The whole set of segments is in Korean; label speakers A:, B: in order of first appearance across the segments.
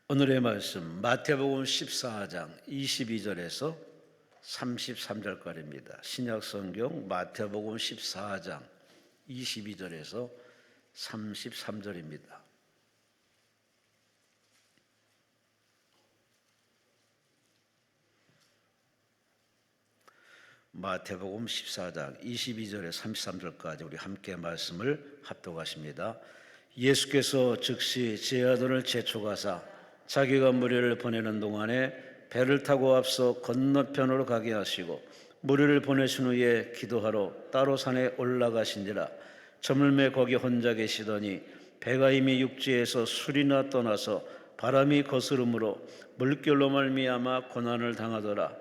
A: 오늘의 말씀 마태복음 14장 22절에서 33절까지입니다. 신약성경 마태복음 14장 22절에서 33절입니다. 마태복음 14장 22절에 33절까지 우리 함께 말씀을 합독하십니다. 예수께서 즉시 제 아들을 재촉하사 자기가 무리를 보내는 동안에 배를 타고 앞서 건너편으로 가게 하시고 무리를 보내신 후에 기도하러 따로 산에 올라가신지라. 저물매 거기 혼자 계시더니 배가 이미 육지에서 술이나 떠나서 바람이 거스름으로 물결로 말미암아 고난을 당하더라.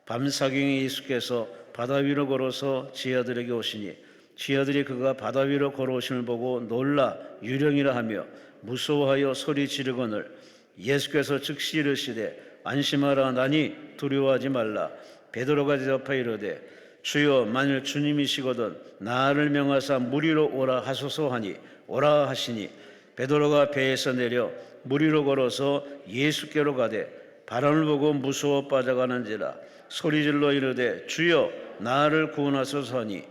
A: 밤사경에 예수께서 바다 위로 걸어서 지 아들에게 오시니 지 아들이 그가 바다 위로 걸어오심을 보고 놀라 유령이라 하며 무서워하여 소리 지르거늘 예수께서 즉시 이르시되 안심하라 나니 두려워하지 말라. 베드로가 대답하여 이르되 주여 만일 주님이시거든 나를 명하사 물 위로 오라 하소서 하니 오라 하시니 베드로가 배에서 내려 물 위로 걸어서 예수께로 가되 바람을 보고 무서워 빠져가는지라. 소리질러 이르되 주여 나를 구원하소서 하니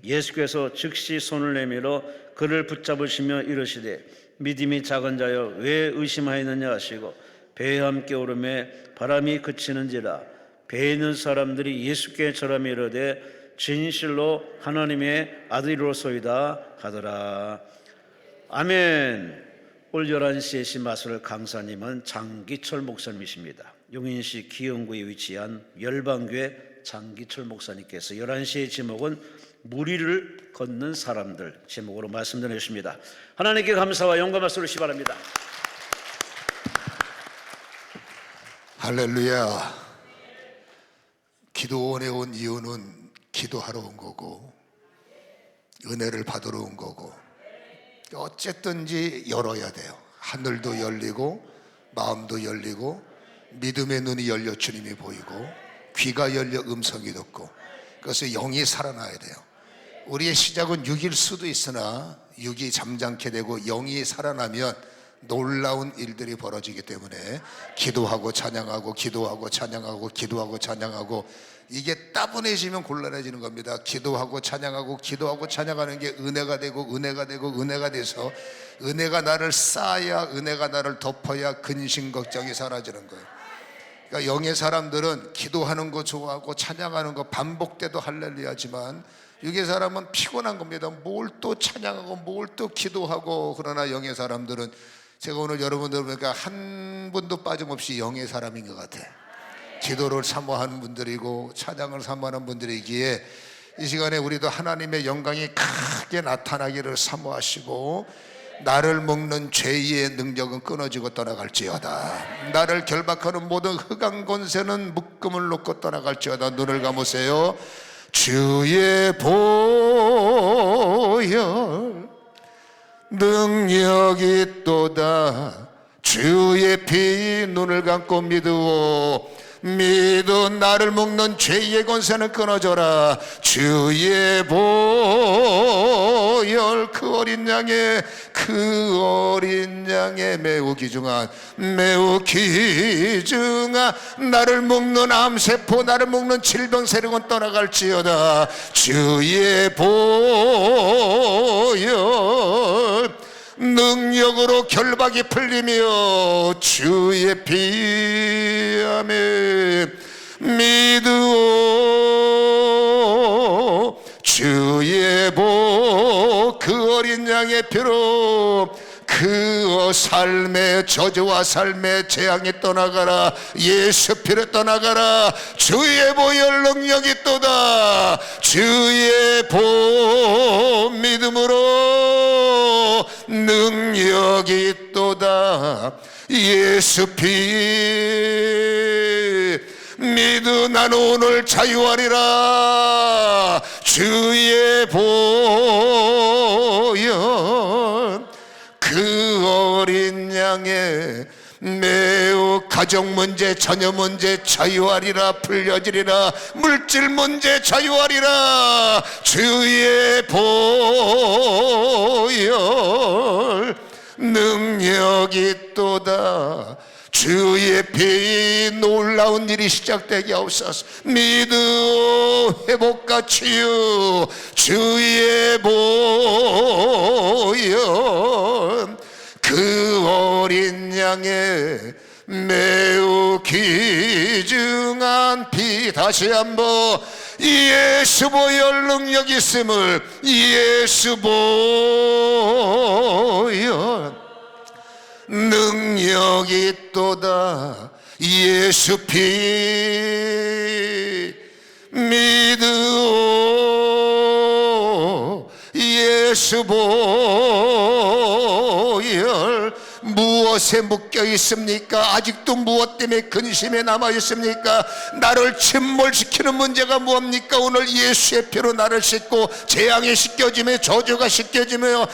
A: 예수께서 즉시 손을 내밀어 그를 붙잡으시며 이르시되 믿음이 작은 자여 왜 의심하였느냐 하시고 배에 함께 오르매 바람이 그치는지라. 배에 있는 사람들이 예수께 절하며 이르되 진실로 하나님의 아들이로소이다 하더라. 아멘. 올 11시에 신마설 강사님은 장기철 목사님이십니다. 용인시 기흥구에 위치한 열방교회 장기철 목사님께서 11시의 제목은 무리를 걷는 사람들 제목으로 말씀 전해주십니다. 하나님께 감사와 영광 소리시 바랍니다.
B: 할렐루야. 기도원에 온 이유는 기도하러 온 거고 은혜를 받으러 온 거고 어쨌든지 열어야 돼요. 하늘도 열리고 마음도 열리고 믿음의 눈이 열려 주님이 보이고 귀가 열려 음성이 듣고 그래서 영이 살아나야 돼요. 우리의 시작은 6일 수도 있으나 6이 잠잠케 되고 영이 살아나면 놀라운 일들이 벌어지기 때문에 기도하고 찬양하고 기도하고 찬양하고 기도하고 찬양하고 이게 따분해지면 곤란해지는 겁니다. 기도하고 찬양하고 기도하고 찬양하는 게 은혜가 되고 은혜가 되고 은혜가 돼서 은혜가 나를 쌓아야 은혜가 나를 덮어야 근심 걱정이 사라지는 거예요. 그러니까 영의 사람들은 기도하는 거 좋아하고 찬양하는 거 반복돼도 할렐루야지만 육의 사람은 피곤한 겁니다. 뭘 또 찬양하고 뭘 또 기도하고. 그러나 영의 사람들은 제가 오늘 여러분들 보니까 한 분도 빠짐없이 영의 사람인 것 같아요. 기도를 사모하는 분들이고 찬양을 사모하는 분들이기에 이 시간에 우리도 하나님의 영광이 크게 나타나기를 사모하시고 나를 먹는 죄의 능력은 끊어지고 떠나갈지어다. 나를 결박하는 모든 흑암 권세는 묶음을 놓고 떠나갈지어다. 눈을 감으세요. 주의 보혈 능력이 또다. 주의 피 눈을 감고 믿으오. 믿어 나를 묶는 죄의 권세는 끊어져라. 주의 보혈 그 어린 양의 매우 귀중한 나를 묶는 암세포 나를 묶는 질병 세력은 떠나갈지어다. 주의 보혈 능력으로 결박이 풀리며 주의 피함에 믿으오. 주의 그 어린 양의 피로 그 삶의 저주와 삶의 재앙이 떠나가라. 예수 피로 떠나가라. 주의 보혈 능력이 또다. 주의 믿음으로 능력이 또다. 예수 피 믿으 나는 오늘 자유하리라. 주의 보혈 그 어린 양의 매우 가정 문제 자녀 문제 자유하리라. 풀려지리라. 물질 문제 자유하리라. 주의 보혈 능력이 있도다. 주의 피 놀라운 일이 시작되게 하옵소서. 믿음 회복과 치유 주의 보혈 그 어린 양의 매우 귀중한 피 다시 한번 예수 보혈 능력 있음을 예수 보혈 능력이 있도다. 예수 피 믿으오 예수 보혈 무엇에 묶여 있습니까? 아직도 무엇 때문에 근심에 남아 있습니까? 나를 침몰시키는 문제가 무엇입니까? 오늘 예수의 피로 나를 씻고 재앙이 씻겨지며 저주가 씻겨지며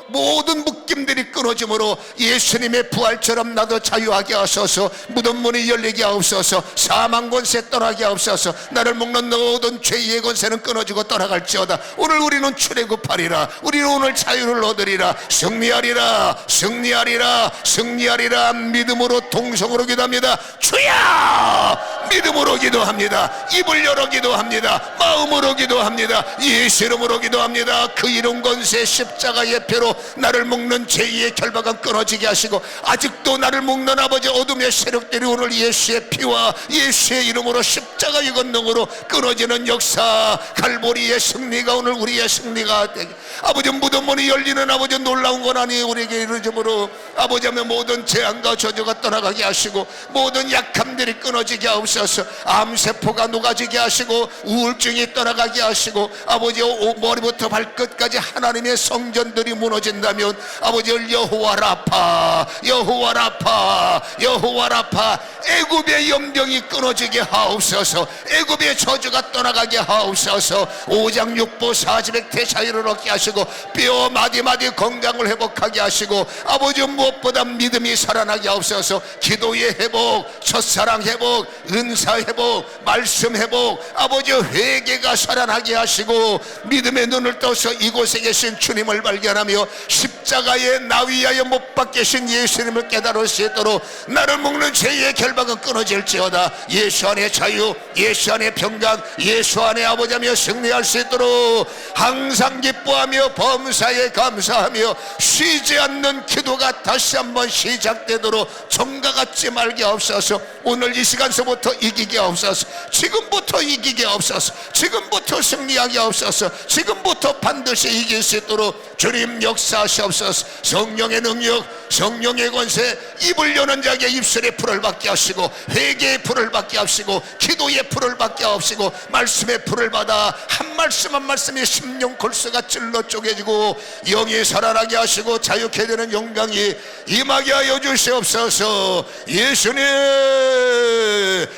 B: 모든 묶임들이 끊어짐으로 예수님의 부활처럼 나도 자유하게 하소서. 무덤 문이 열리게 하옵소서. 사망 권세 떠나게 하옵소서. 나를 묶는 모든 죄의 권세는 끊어지고 떠나갈지어다. 오늘 우리는 출애굽하리라. 우리는 오늘 자유를 얻으리라. 승리하리라. 승리하리라. 승리하리라. 믿음으로 동성으로 기도합니다. 주야 믿음으로 기도합니다. 입을 열어 기도합니다. 마음으로 기도합니다. 예수 이름으로 기도합니다. 그 이름 권세 십자가의 피로 나를 묶는 죄의 결박은 끊어지게 하시고 아직도 나를 묶는 아버지 어둠의 세력들이 오늘 예수의 피와 예수의 이름으로 십자가의 권능으로 끊어지는 역사 갈보리의 승리가 오늘 우리의 승리가 되게 아버지 무덤 문이 열리는 아버지 놀라운 건 아니 우리에게 이루어짐으로 아버지 하면 모든 재앙과 저주가 떠나가게 하시고 모든 약함들이 끊어지게 하옵소서. 암세포가 녹아지게 하시고 우울증이 떠나가게 하시고 아버지 머리부터 발끝까지 하나님의 성전들이 무너진다면 아버지 여호와 라파 여호와 라파 여호와 라파 애굽의 염병이 끊어지게 하옵소서. 애굽의 저주가 떠나가게 하옵소서. 5장 6부 40획 자유를 얻게 하시고 뼈 마디마디 건강을 회복하게 하시고 아버지 무엇보다 믿음이 살아나게 하옵소서. 기도의 회복 첫사랑 회복 은사 회복 말씀 회복 아버지 회개가 살아나게 하시고 믿음의 눈을 떠서 이곳에 계신 주님을 발견하며 십자가에 나위하여 못 박히신 예수님을 깨달을 수 있도록 나를 묶는 죄의 결박은 끊어질지어다. 예수 안에 자유 예수 안에 평강 예수 안에 아버지하며 승리할 수 있도록 항상 기뻐하며 범사에 감사하며 쉬지 않는 기도가 다시 한번 시작되도록 정과 같지 말게 하옵소서. 오늘 이 시간서부터 이기게 하옵소서. 지금부터 이기게 하옵소서. 지금부터 승리하게 하옵소서. 지금부터 반드시 이길 수 있도록 주님 역사하시옵소서. 성령의 능력 성령의 권세 입을 여는 자에게 입술의 풀을 받게 하시고 회개의 풀을 받게 하시고 기도의 풀을 받게 하시고 말씀의 풀을 받아 한 말씀 한 말씀이 심령 골수가 찔러 쪼개지고 영이 살아나게 하시고 자유케 되는 영광이 임하게 하여 주시옵소서. 예수님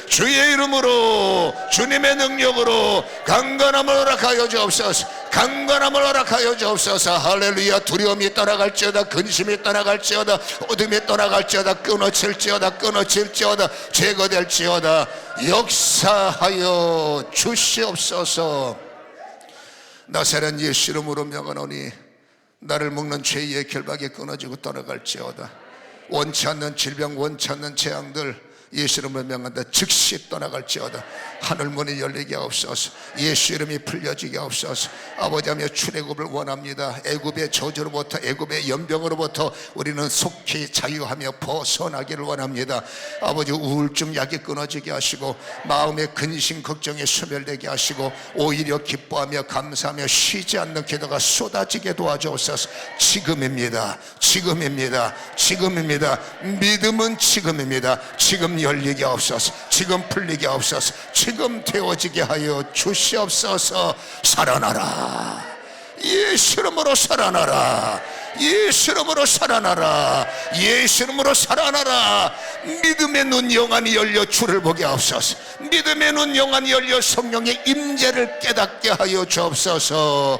B: 주의 이름으로 주님의 능력으로 강건함을 허락하여 주옵소서. 강건함을 허락하여 주옵소서. 할렐루야. 두려움이 떠나갈지어다 근심이 떠나갈지어다 어둠이 떠나갈지어다 끊어질지어다 제거될지어다 역사하여 주시옵소서. 나사렛 예수 이름으로 명하노니 나를 묶는 죄의 결박이 끊어지고 떠나갈지어다. 원치 않는 질병 원치 않는 재앙들 예수 이름으로 명한다. 즉시 떠나갈지어다. 하늘문이 열리게 하옵소서. 예수 이름이 풀려지게 하옵소서. 아버지하며 출애굽을 원합니다. 애굽의 저주로부터 애굽의 연병으로부터 우리는 속히 자유하며 벗어나기를 원합니다. 아버지 우울증 약이 끊어지게 하시고 마음의 근심 걱정이 소멸되게 하시고 오히려 기뻐하며 감사하며 쉬지 않는 기도가 쏟아지게 도와주옵소서. 지금입니다. 지금입니다. 지금입니다. 믿음은 지금입니다. 지금 열리게 하옵소서. 지금 풀리게 하옵소서. 지금 되어지게 하여 주시옵소서. 살아나라. 예수 이름으로 살아나라. 예수 이름으로 살아나라. 예수 이름으로 살아나라. 믿음의 눈 영안이 열려 주를 보게 하옵소서. 믿음의 눈 영안이 열려 성령의 임재를 깨닫게 하여 주옵소서.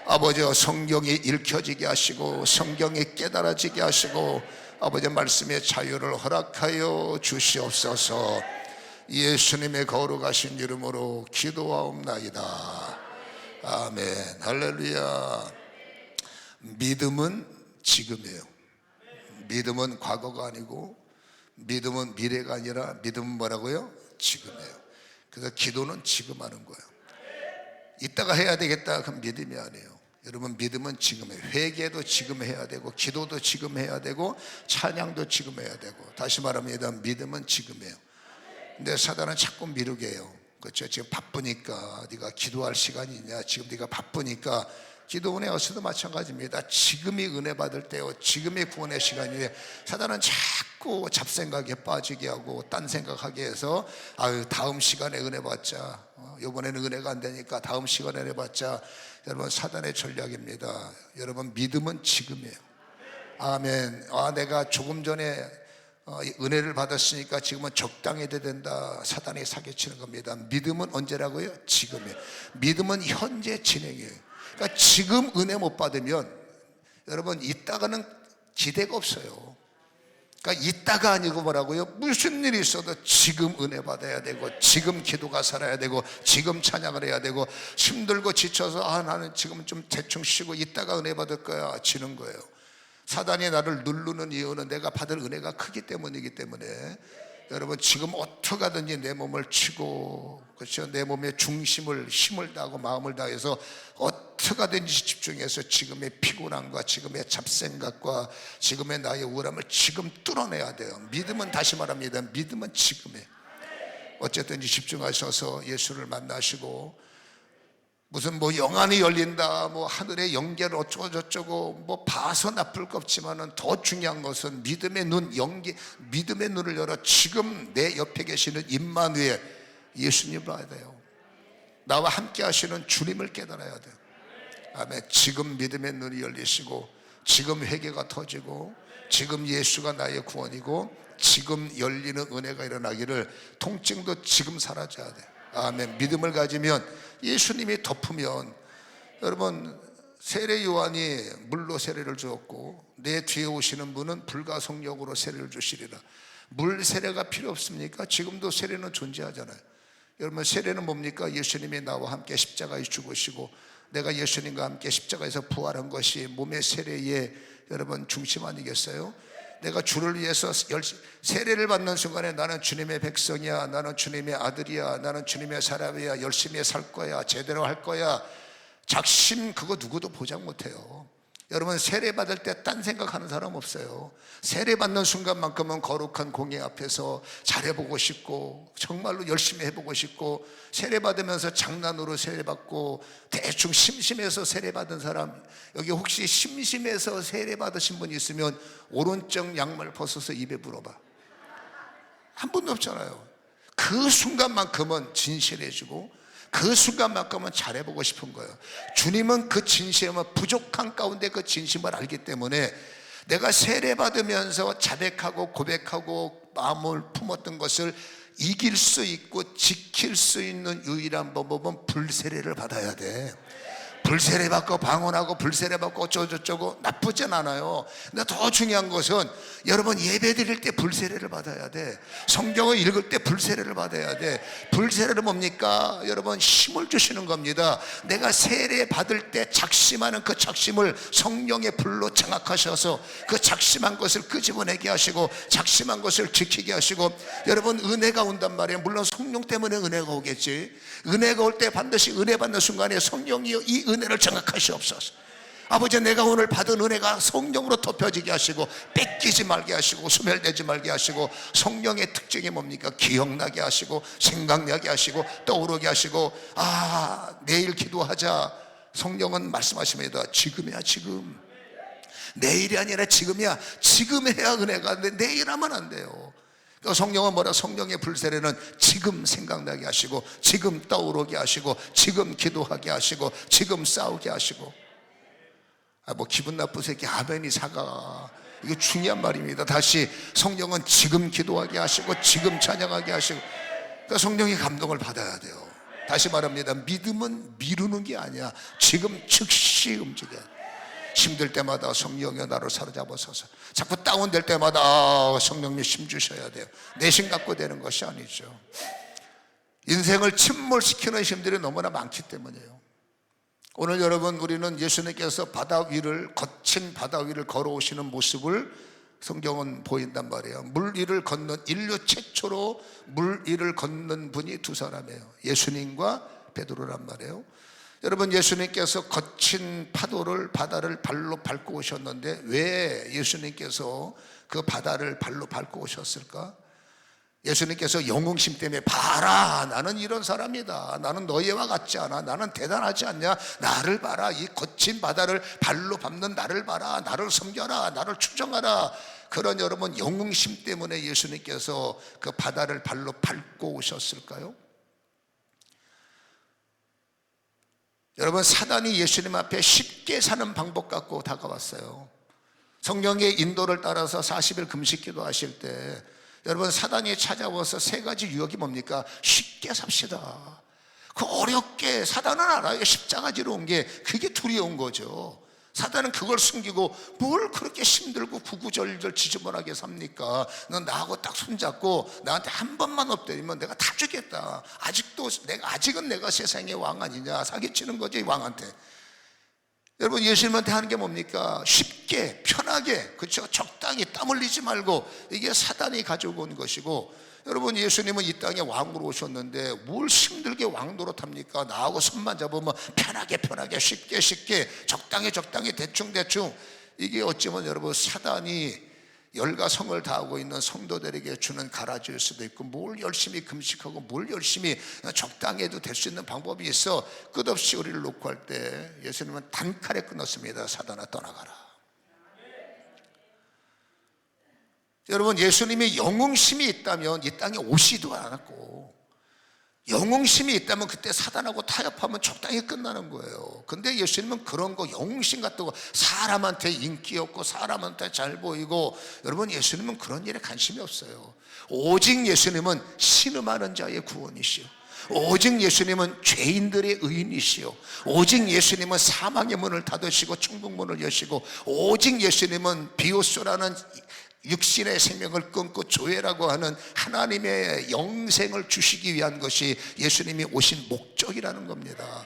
B: 아버지 성경이 읽혀지게 하시고 성경이 깨달아지게 하시고 아버지 말씀의 자유를 허락하여 주시옵소서. 예수님의 거룩하신 이름으로 기도하옵나이다. 아멘. 할렐루야. 믿음은 지금이에요. 믿음은 과거가 아니고, 믿음은 미래가 아니라, 믿음은 뭐라고요? 지금이에요. 그래서 기도는 지금 하는 거예요. 이따가 해야 되겠다, 그럼 믿음이 아니에요. 여러분, 믿음은 지금이에요. 회개도 지금 해야 되고, 기도도 지금 해야 되고, 찬양도 지금 해야 되고. 다시 말합니다, 믿음은 지금이에요. 근데 사단은 자꾸 미루게 해요. 그렇죠? 지금 바쁘니까, 네가 기도할 시간이 있냐, 지금 네가 바쁘니까. 기도 은혜 어서도 마찬가지입니다. 지금이 은혜 받을 때요, 지금이 구원의 시간이에요. 사단은 자꾸 잡생각에 빠지게 하고 딴 생각하게 해서, 아유, 다음 시간에 은혜 받자, 이번에는 은혜가 안 되니까 다음 시간에 은혜 받자. 여러분, 사단의 전략입니다. 여러분, 믿음은 지금이에요. 아멘. 내가 조금 전에 은혜를 받았으니까 지금은 적당히 돼야 된다. 사단이 사기치는 겁니다. 믿음은 언제라고요? 지금이에요. 믿음은 현재 진행이에요. 그러니까 지금 은혜 못 받으면 여러분, 이따가는 기대가 없어요. 그러니까 이따가 아니고 뭐라고요? 무슨 일이 있어도 지금 은혜 받아야 되고, 지금 기도가 살아야 되고, 지금 찬양을 해야 되고, 힘들고 지쳐서 나는 지금 좀 대충 쉬고 이따가 은혜 받을 거야, 지는 거예요. 사단이 나를 누르는 이유는 내가 받을 은혜가 크기 때문이기 때문에, 여러분, 지금 어떻게 하든지 내 몸을 치고, 그렇죠? 내 몸의 중심을, 힘을 다하고 마음을 다해서 어떻게 하든지 집중해서 지금의 피곤함과 지금의 잡생각과 지금의 나의 우울함을 지금 뚫어내야 돼요. 믿음은, 다시 말합니다, 믿음은 지금에 어쨌든지 집중하셔서 예수를 만나시고, 무슨 뭐 영안이 열린다, 뭐 하늘의 연계를 어쩌고 저쩌고 뭐 봐서 나쁠 거 없지만은 더 중요한 것은 믿음의 눈, 믿음의 눈을 열어 지금 내 옆에 계시는 임마누엘 예수님을 봐야 돼요. 나와 함께 하시는 주님을 깨달아야 돼요. 아멘. 지금 믿음의 눈이 열리시고, 지금 회개가 터지고, 지금 예수가 나의 구원이고, 지금 열리는 은혜가 일어나기를, 통증도 지금 사라져야 돼요. 아멘. 믿음을 가지면, 예수님이 덮으면, 여러분, 세례 요한이 물로 세례를 주었고, 내 뒤에 오시는 분은 불과 성령으로 세례를 주시리라. 물 세례가 필요 없습니까? 지금도 세례는 존재하잖아요. 여러분, 세례는 뭡니까? 예수님이 나와 함께 십자가에 죽으시고 내가 예수님과 함께 십자가에서 부활한 것이 몸의 세례의 여러분 중심 아니겠어요? 내가 주를 위해서 세례를 받는 순간에 나는 주님의 백성이야, 나는 주님의 아들이야, 나는 주님의 사람이야, 열심히 살 거야, 제대로 할 거야. 작심 그거 누구도 보장 못해요. 여러분, 세례 받을 때 딴 생각하는 사람 없어요. 세례 받는 순간만큼은 거룩한 공예 앞에서 잘해보고 싶고, 정말로 열심히 해보고 싶고, 세례 받으면서 장난으로 세례 받고, 대충 심심해서 세례 받은 사람, 여기 혹시 심심해서 세례 받으신 분 있으면 오른쪽 양말 벗어서 입에 물어봐. 한 분도 없잖아요. 그 순간만큼은 진실해지고, 그 순간만큼은 잘해보고 싶은 거예요. 주님은 그 진심을, 부족한 가운데 그 진심을 알기 때문에, 내가 세례받으면서 자백하고 고백하고 마음을 품었던 것을 이길 수 있고 지킬 수 있는 유일한 방법은 불세례를 받아야 돼. 불세례 받고 방언하고 불세례 받고 어쩌고저쩌고 나쁘진 않아요. 근데 더 중요한 것은 여러분, 예배 드릴 때 불세례를 받아야 돼. 성경을 읽을 때 불세례를 받아야 돼. 불세례는 뭡니까? 여러분, 힘을 주시는 겁니다. 내가 세례 받을 때 작심하는 그 작심을 성령의 불로 장악하셔서 그 작심한 것을 끄집어내게 하시고, 작심한 것을 지키게 하시고, 여러분, 은혜가 온단 말이에요. 물론 성령 때문에 은혜가 오겠지. 은혜가 올 때 반드시 은혜 받는 순간에 성령이여 이 은혜를 장악하시옵소서. 아버지, 내가 오늘 받은 은혜가 성령으로 덮여지게 하시고, 뺏기지 말게 하시고, 소멸되지 말게 하시고, 성령의 특징이 뭡니까? 기억나게 하시고, 생각나게 하시고, 떠오르게 하시고, 내일 기도하자. 성령은 말씀하십니다. 지금이야, 지금. 내일이 아니라 지금이야. 지금 해야 은혜가 안 돼. 내일 하면 안 돼요. 성령은 뭐라? 성령의 불세례는 지금 생각나게 하시고, 지금 떠오르게 하시고, 지금 기도하게 하시고, 지금 싸우게 하시고. 뭐 기분 나쁘세요? 아멘이 사가. 이거 중요한 말입니다. 다시, 성령은 지금 기도하게 하시고, 지금 찬양하게 하시고. 그러니까 성령의 감동을 받아야 돼요. 다시 말합니다. 믿음은 미루는 게 아니야. 지금 즉시 움직여야 돼. 힘들 때마다 성령이 나를 사로잡아서서, 자꾸 다운될 때마다 성령님 힘 주셔야 돼요. 내심 갖고 되는 것이 아니죠. 인생을 침몰시키는 힘들이 너무나 많기 때문이에요. 오늘 여러분, 우리는 예수님께서 바다 위를, 거친 바다 위를 걸어오시는 모습을 성경은 보인단 말이에요. 물 위를 걷는, 인류 최초로 물 위를 걷는 분이 두 사람이에요. 예수님과 베드로란 말이에요. 여러분, 예수님께서 거친 바다를 발로 밟고 오셨는데 왜 예수님께서 그 바다를 발로 밟고 오셨을까? 예수님께서 영웅심 때문에, 봐라, 나는 이런 사람이다, 나는 너희와 같지 않아, 나는 대단하지 않냐, 나를 봐라, 이 거친 바다를 발로 밟는 나를 봐라, 나를 섬겨라, 나를 추정하라. 그런 여러분 영웅심 때문에 예수님께서 그 바다를 발로 밟고 오셨을까요? 여러분, 사단이 예수님 앞에 쉽게 사는 방법 갖고 다가왔어요. 성경의 인도를 따라서 40일 금식 기도하실 때 여러분, 사단이 찾아와서 세 가지 유혹이 뭡니까? 쉽게 삽시다. 그 어렵게, 사단은 알아요. 십자가 지러 온 게 그게 두려운 거죠. 사단은 그걸 숨기고 뭘 그렇게 힘들고 구구절절 지저분하게 삽니까? 넌 나하고 딱 손잡고 나한테 한 번만 엎드리면 내가 다 주겠다. 아직은 내가 세상의 왕 아니냐, 사기치는 거지 왕한테. 여러분, 예수님한테 하는 게 뭡니까? 쉽게, 편하게, 그렇죠? 적당히 땀 흘리지 말고. 이게 사단이 가지고 온 것이고, 여러분, 예수님은 이 땅에 왕으로 오셨는데 뭘 힘들게 왕 노릇합니까? 나하고 손만 잡으면 편하게 쉽게 적당히 대충. 이게 어찌면 여러분, 사단이 열과 성을 다하고 있는 성도들에게 주는 가라지일 수도 있고, 뭘 열심히 금식하고 뭘 열심히 적당히 해도 될 수 있는 방법이 있어. 끝없이 우리를 놓고 할 때 예수님은 단칼에 끊었습니다. 사단아, 떠나가라. 여러분, 예수님이 영웅심이 있다면 이 땅에 오시도 않았고, 영웅심이 있다면 그때 사단하고 타협하면 적당히 끝나는 거예요. 근데 예수님은 그런 거, 영웅심 같은 거, 사람한테 인기 없고 사람한테 잘 보이고, 여러분, 예수님은 그런 일에 관심이 없어요. 오직 예수님은 신음하는 자의 구원이시오. 오직 예수님은 죄인들의 의인이시오. 오직 예수님은 사망의 문을 닫으시고 천국 문을 여시고, 오직 예수님은 비오소라는 육신의 생명을 끊고 조회라고 하는 하나님의 영생을 주시기 위한 것이 예수님이 오신 목적이라는 겁니다.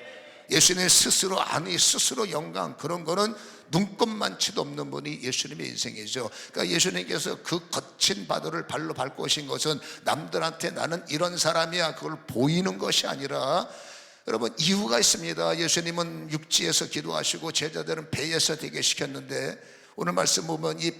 B: 예수님 스스로 안위, 스스로 영광, 그런 거는 눈꼽만치도 없는 분이 예수님의 인생이죠. 그러니까 예수님께서 그 거친 바다를 발로 밟고 오신 것은 남들한테 나는 이런 사람이야, 그걸 보이는 것이 아니라, 여러분, 이유가 있습니다. 예수님은 육지에서 기도하시고 제자들은 배에서 대기시켰는데, 오늘 말씀 보면 이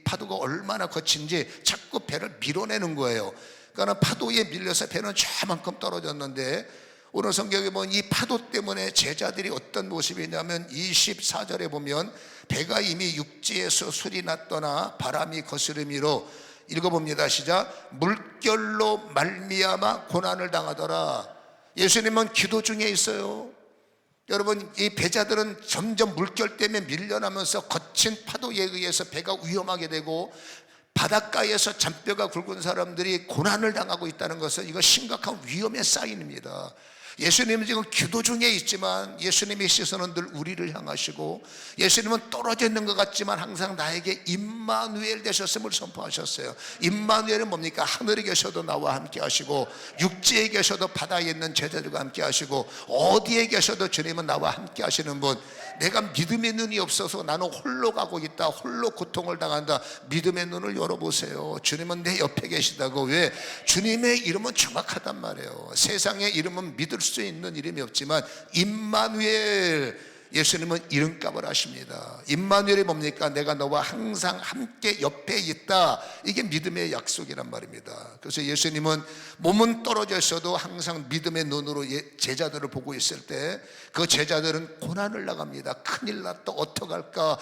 B: 파도가 얼마나 거친지 자꾸 배를 밀어내는 거예요. 그러니까 파도에 밀려서 배는 저만큼 떨어졌는데, 오늘 성경에 보면 이 파도 때문에 제자들이 어떤 모습이냐면 24절에 보면 배가 이미 육지에서 술이 났더나 바람이 거스르미로, 읽어봅니다. 시작. 물결로 말미암아 고난을 당하더라. 예수님은 기도 중에 있어요. 여러분, 이 배자들은 점점 물결 때문에 밀려나면서 거친 파도에 의해서 배가 위험하게 되고, 바닷가에서 잔뼈가 굵은 사람들이 고난을 당하고 있다는 것은 이거 심각한 위험의 사인입니다. 예수님은 지금 기도 중에 있지만 예수님의 시선은 늘 우리를 향하시고, 예수님은 떨어져 있는 것 같지만 항상 나에게 임마누엘 되셨음을 선포하셨어요. 임마누엘은 뭡니까? 하늘에 계셔도 나와 함께 하시고, 육지에 계셔도 바다에 있는 제자들과 함께 하시고, 어디에 계셔도 주님은 나와 함께 하시는 분. 내가 믿음의 눈이 없어서 나는 홀로 가고 있다, 홀로 고통을 당한다, 믿음의 눈을 열어보세요. 주님은 내 옆에 계시다고. 왜? 주님의 이름은 정확하단 말이에요. 세상의 이름은 믿을 수 있는 이름이 없지만 임마누엘, 예수님은 이름값을 하십니다. 임마누엘이 뭡니까? 내가 너와 항상 함께 옆에 있다. 이게 믿음의 약속이란 말입니다. 그래서 예수님은 몸은 떨어져 있어도 항상 믿음의 눈으로 제자들을 보고 있을 때 그 제자들은 고난을 당합니다. 큰일 났다, 어떡할까,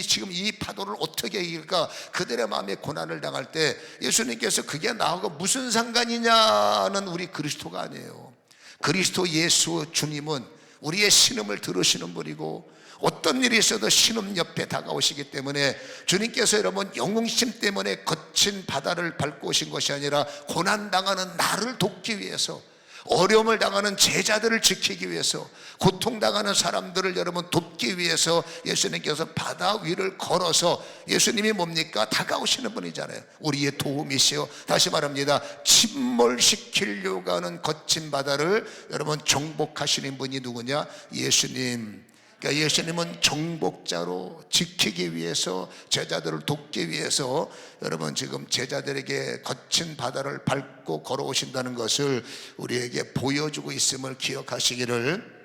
B: 지금 이 파도를 어떻게 이길까, 그들의 마음에 고난을 당할 때 예수님께서 그게 나하고 무슨 상관이냐는 우리 그리스도가 아니에요. 그리스도 예수 주님은 우리의 신음을 들으시는 분이고, 어떤 일이 있어도 신음 옆에 다가오시기 때문에 주님께서 여러분 영웅심 때문에 거친 바다를 밟고 오신 것이 아니라 고난당하는 나를 돕기 위해서, 어려움을 당하는 제자들을 지키기 위해서, 고통당하는 사람들을 여러분 돕기 위해서 예수님께서 바다 위를 걸어서, 예수님이 뭡니까? 다가오시는 분이잖아요. 우리의 도움이시요, 다시 말합니다, 침몰시키려고 하는 거친 바다를 여러분 정복하시는 분이 누구냐? 예수님. 그러니까 예수님은 정복자로 지키기 위해서, 제자들을 돕기 위해서 여러분 지금 제자들에게 거친 바다를 밟고 걸어오신다는 것을 우리에게 보여주고 있음을 기억하시기를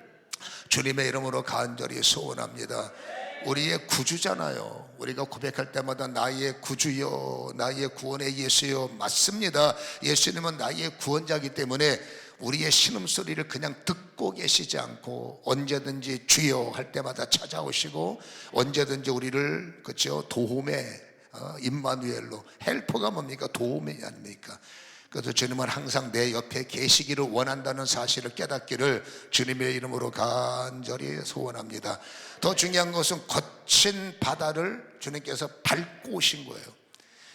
B: 주님의 이름으로 간절히 소원합니다. 우리의 구주잖아요. 우리가 고백할 때마다 나의 구주여, 나의 구원의 예수여. 맞습니다. 예수님은 나의 구원자이기 때문에 우리의 신음소리를 그냥 듣고 계시지 않고 언제든지 주여 할 때마다 찾아오시고, 언제든지 우리를, 그렇죠, 도움의 임마누엘로, 헬퍼가 뭡니까? 도움이 아닙니까? 그래서 주님은 항상 내 옆에 계시기를 원한다는 사실을 깨닫기를 주님의 이름으로 간절히 소원합니다. 더 중요한 것은 거친 바다를 주님께서 밟고 오신 거예요.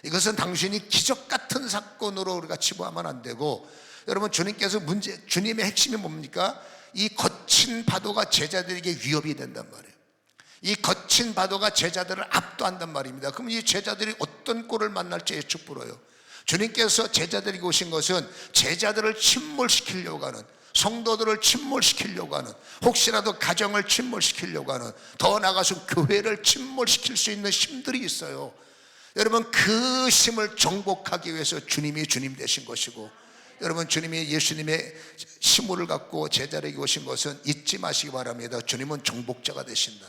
B: 이것은 당신이 기적 같은 사건으로 우리가 치부하면 안 되고, 여러분 주님께서 주님의 핵심이 뭡니까? 이 거친 바다가 제자들에게 위협이 된단 말이에요. 이 거친 바다가 제자들을 압도한단 말입니다. 그럼 이 제자들이 어떤 꼴을 만날지 예측 불어요. 주님께서 제자들에게 오신 것은 제자들을 침몰시키려고 하는, 성도들을 침몰시키려고 하는, 혹시라도 가정을 침몰시키려고 하는, 더 나아가서 교회를 침몰시킬 수 있는 힘들이 있어요. 여러분 그 힘을 정복하기 위해서 주님이 주님 되신 것이고, 여러분 주님이 예수님의 힘을 갖고 제자들에게 오신 것은 잊지 마시기 바랍니다. 주님은 정복자가 되신다.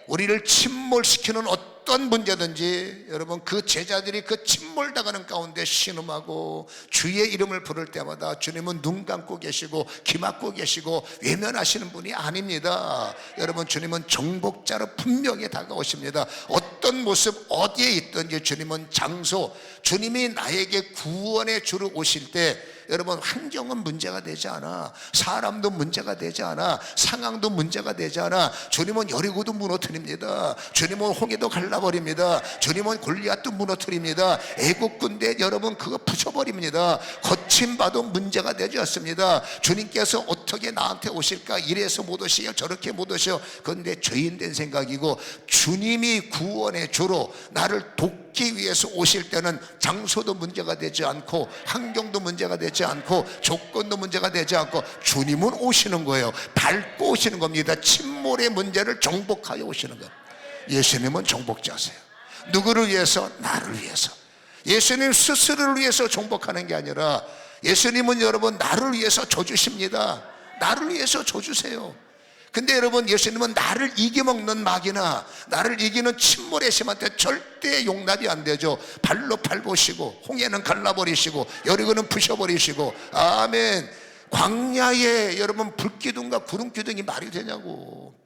B: 우리를 침몰시키는 어떤 문제든지 여러분 그 제자들이 그 침몰당하는 가운데 신음하고 주의 이름을 부를 때마다 주님은 눈 감고 계시고 귀 막고 계시고 외면하시는 분이 아닙니다. 여러분 주님은 정복자로 분명히 다가오십니다. 어떤 모습 어디에 있든지 주님은 장소, 주님이 나에게 구원의 주로 오실 때 여러분 환경은 문제가 되지 않아, 사람도 문제가 되지 않아, 상황도 문제가 되지 않아. 주님은 여리고도 무너뜨립니다. 주님은 홍해도 갈라버립니다. 주님은 골리앗도 무너뜨립니다. 애국 군대 여러분 그거 부숴버립니다. 거친 바도 문제가 되지 않습니다. 주님께서 어떻게 나한테 오실까, 이래서 못 오시고 저렇게 못 오셔, 그런데 죄인된 생각이고, 주님이 구원의 주로 나를 돕기 위해서 오실 때는 장소도 문제가 되지 않고, 환경도 문제가 되지 않고, 조건도 문제가 되지 않고, 주님은 오시는 거예요. 밟고 오시는 겁니다. 침몰의 문제를 정복하여 오시는 거예요. 예수님은 정복자세요. 누구를 위해서? 나를 위해서. 예수님 스스로를 위해서 정복하는 게 아니라, 예수님은 여러분 나를 위해서 줘주십니다. 나를 위해서 줘주세요. 근데 여러분 예수님은 나를 이겨먹는 마귀나 나를 이기는 침몰의 심한테 절대 용납이 안 되죠. 발로 밟으시고 홍해는 갈라버리시고 여리고는 부셔버리시고. 아멘. 광야에 여러분 불기둥과 구름기둥이 말이 되냐고.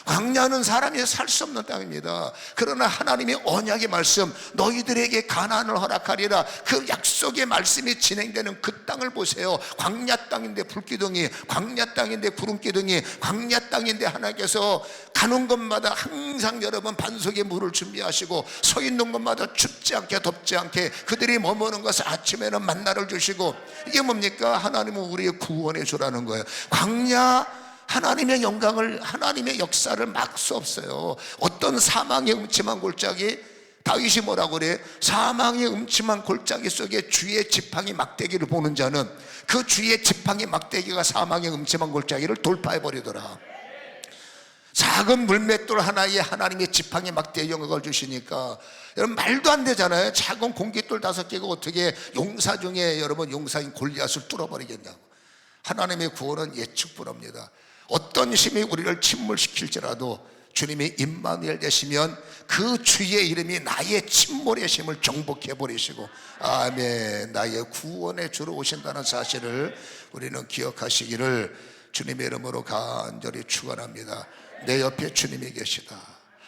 B: 광야는 사람이 살 수 없는 땅입니다. 그러나 하나님의 언약의 말씀, 너희들에게 가나안을 허락하리라, 그 약속의 말씀이 진행되는 그 땅을 보세요. 광야 땅인데 불기둥이, 광야 땅인데 구름기둥이, 광야 땅인데 하나님께서 가는 곳마다 항상 여러분 반석에 물을 준비하시고, 서 있는 곳마다 춥지 않게 덥지 않게 그들이 머무는 것을 아침에는 만나를 주시고. 이게 뭡니까? 하나님은 우리의 구원해 주라는 거예요. 광야 하나님의 영광을, 하나님의 역사를 막 수 없어요. 어떤 사망의 음침한 골짜기, 다윗이 뭐라고 그래? 사망의 음침한 골짜기 속에 주의 지팡이 막대기를 보는 자는 그 주의 지팡이 막대기가 사망의 음침한 골짜기를 돌파해 버리더라. 작은 물맷돌 하나에 하나님의 지팡이 막대기 영광을 주시니까 여러분 말도 안 되잖아요. 작은 공깃돌 5개가 어떻게 용사 중에 여러분 용사인 골리앗을 뚫어버리겠냐고. 하나님의 구원은 예측불허입니다. 어떤 힘이 우리를 침몰시킬지라도 주님이 임마누엘 되시면 그 주의 이름이 나의 침몰의 힘을 정복해 버리시고, 아멘, 나의 구원의 주로 오신다는 사실을 우리는 기억하시기를 주님의 이름으로 간절히 축원합니다. 내 옆에 주님이 계시다.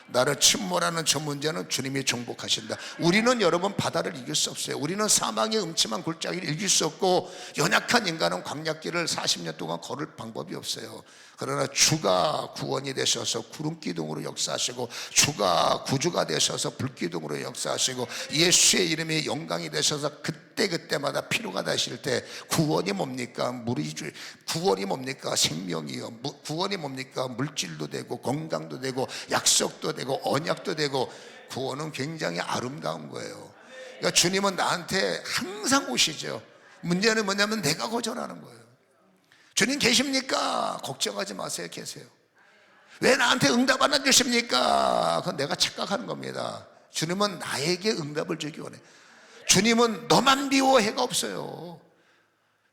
B: 나를 침몰하는 저 문제는 주님이 정복하신다. 우리는 여러분 바다를 이길 수 없어요. 우리는 사망의 음침한 골짜기를 이길 수 없고, 연약한 인간은 광야길을 40년 동안 걸을 방법이 없어요. 그러나 주가 구원이 되셔서 구름기둥으로 역사하시고, 주가 구주가 되셔서 불기둥으로 역사하시고, 예수의 이름이 영광이 되셔서 그때그때마다 필요가 되실 때 구원이 뭡니까? 구원이 뭡니까? 생명이요. 구원이 뭡니까? 물질도 되고 건강도 되고 약속도 되고 언약도 되고. 구원은 굉장히 아름다운 거예요. 그러니까 주님은 나한테 항상 오시죠. 문제는 뭐냐면 내가 거절하는 거예요. 주님 계십니까? 걱정하지 마세요. 계세요. 왜 나한테 응답 안 해주십니까? 그건 내가 착각하는 겁니다. 주님은 나에게 응답을 주기 원해. 주님은 너만 미워해가 없어요.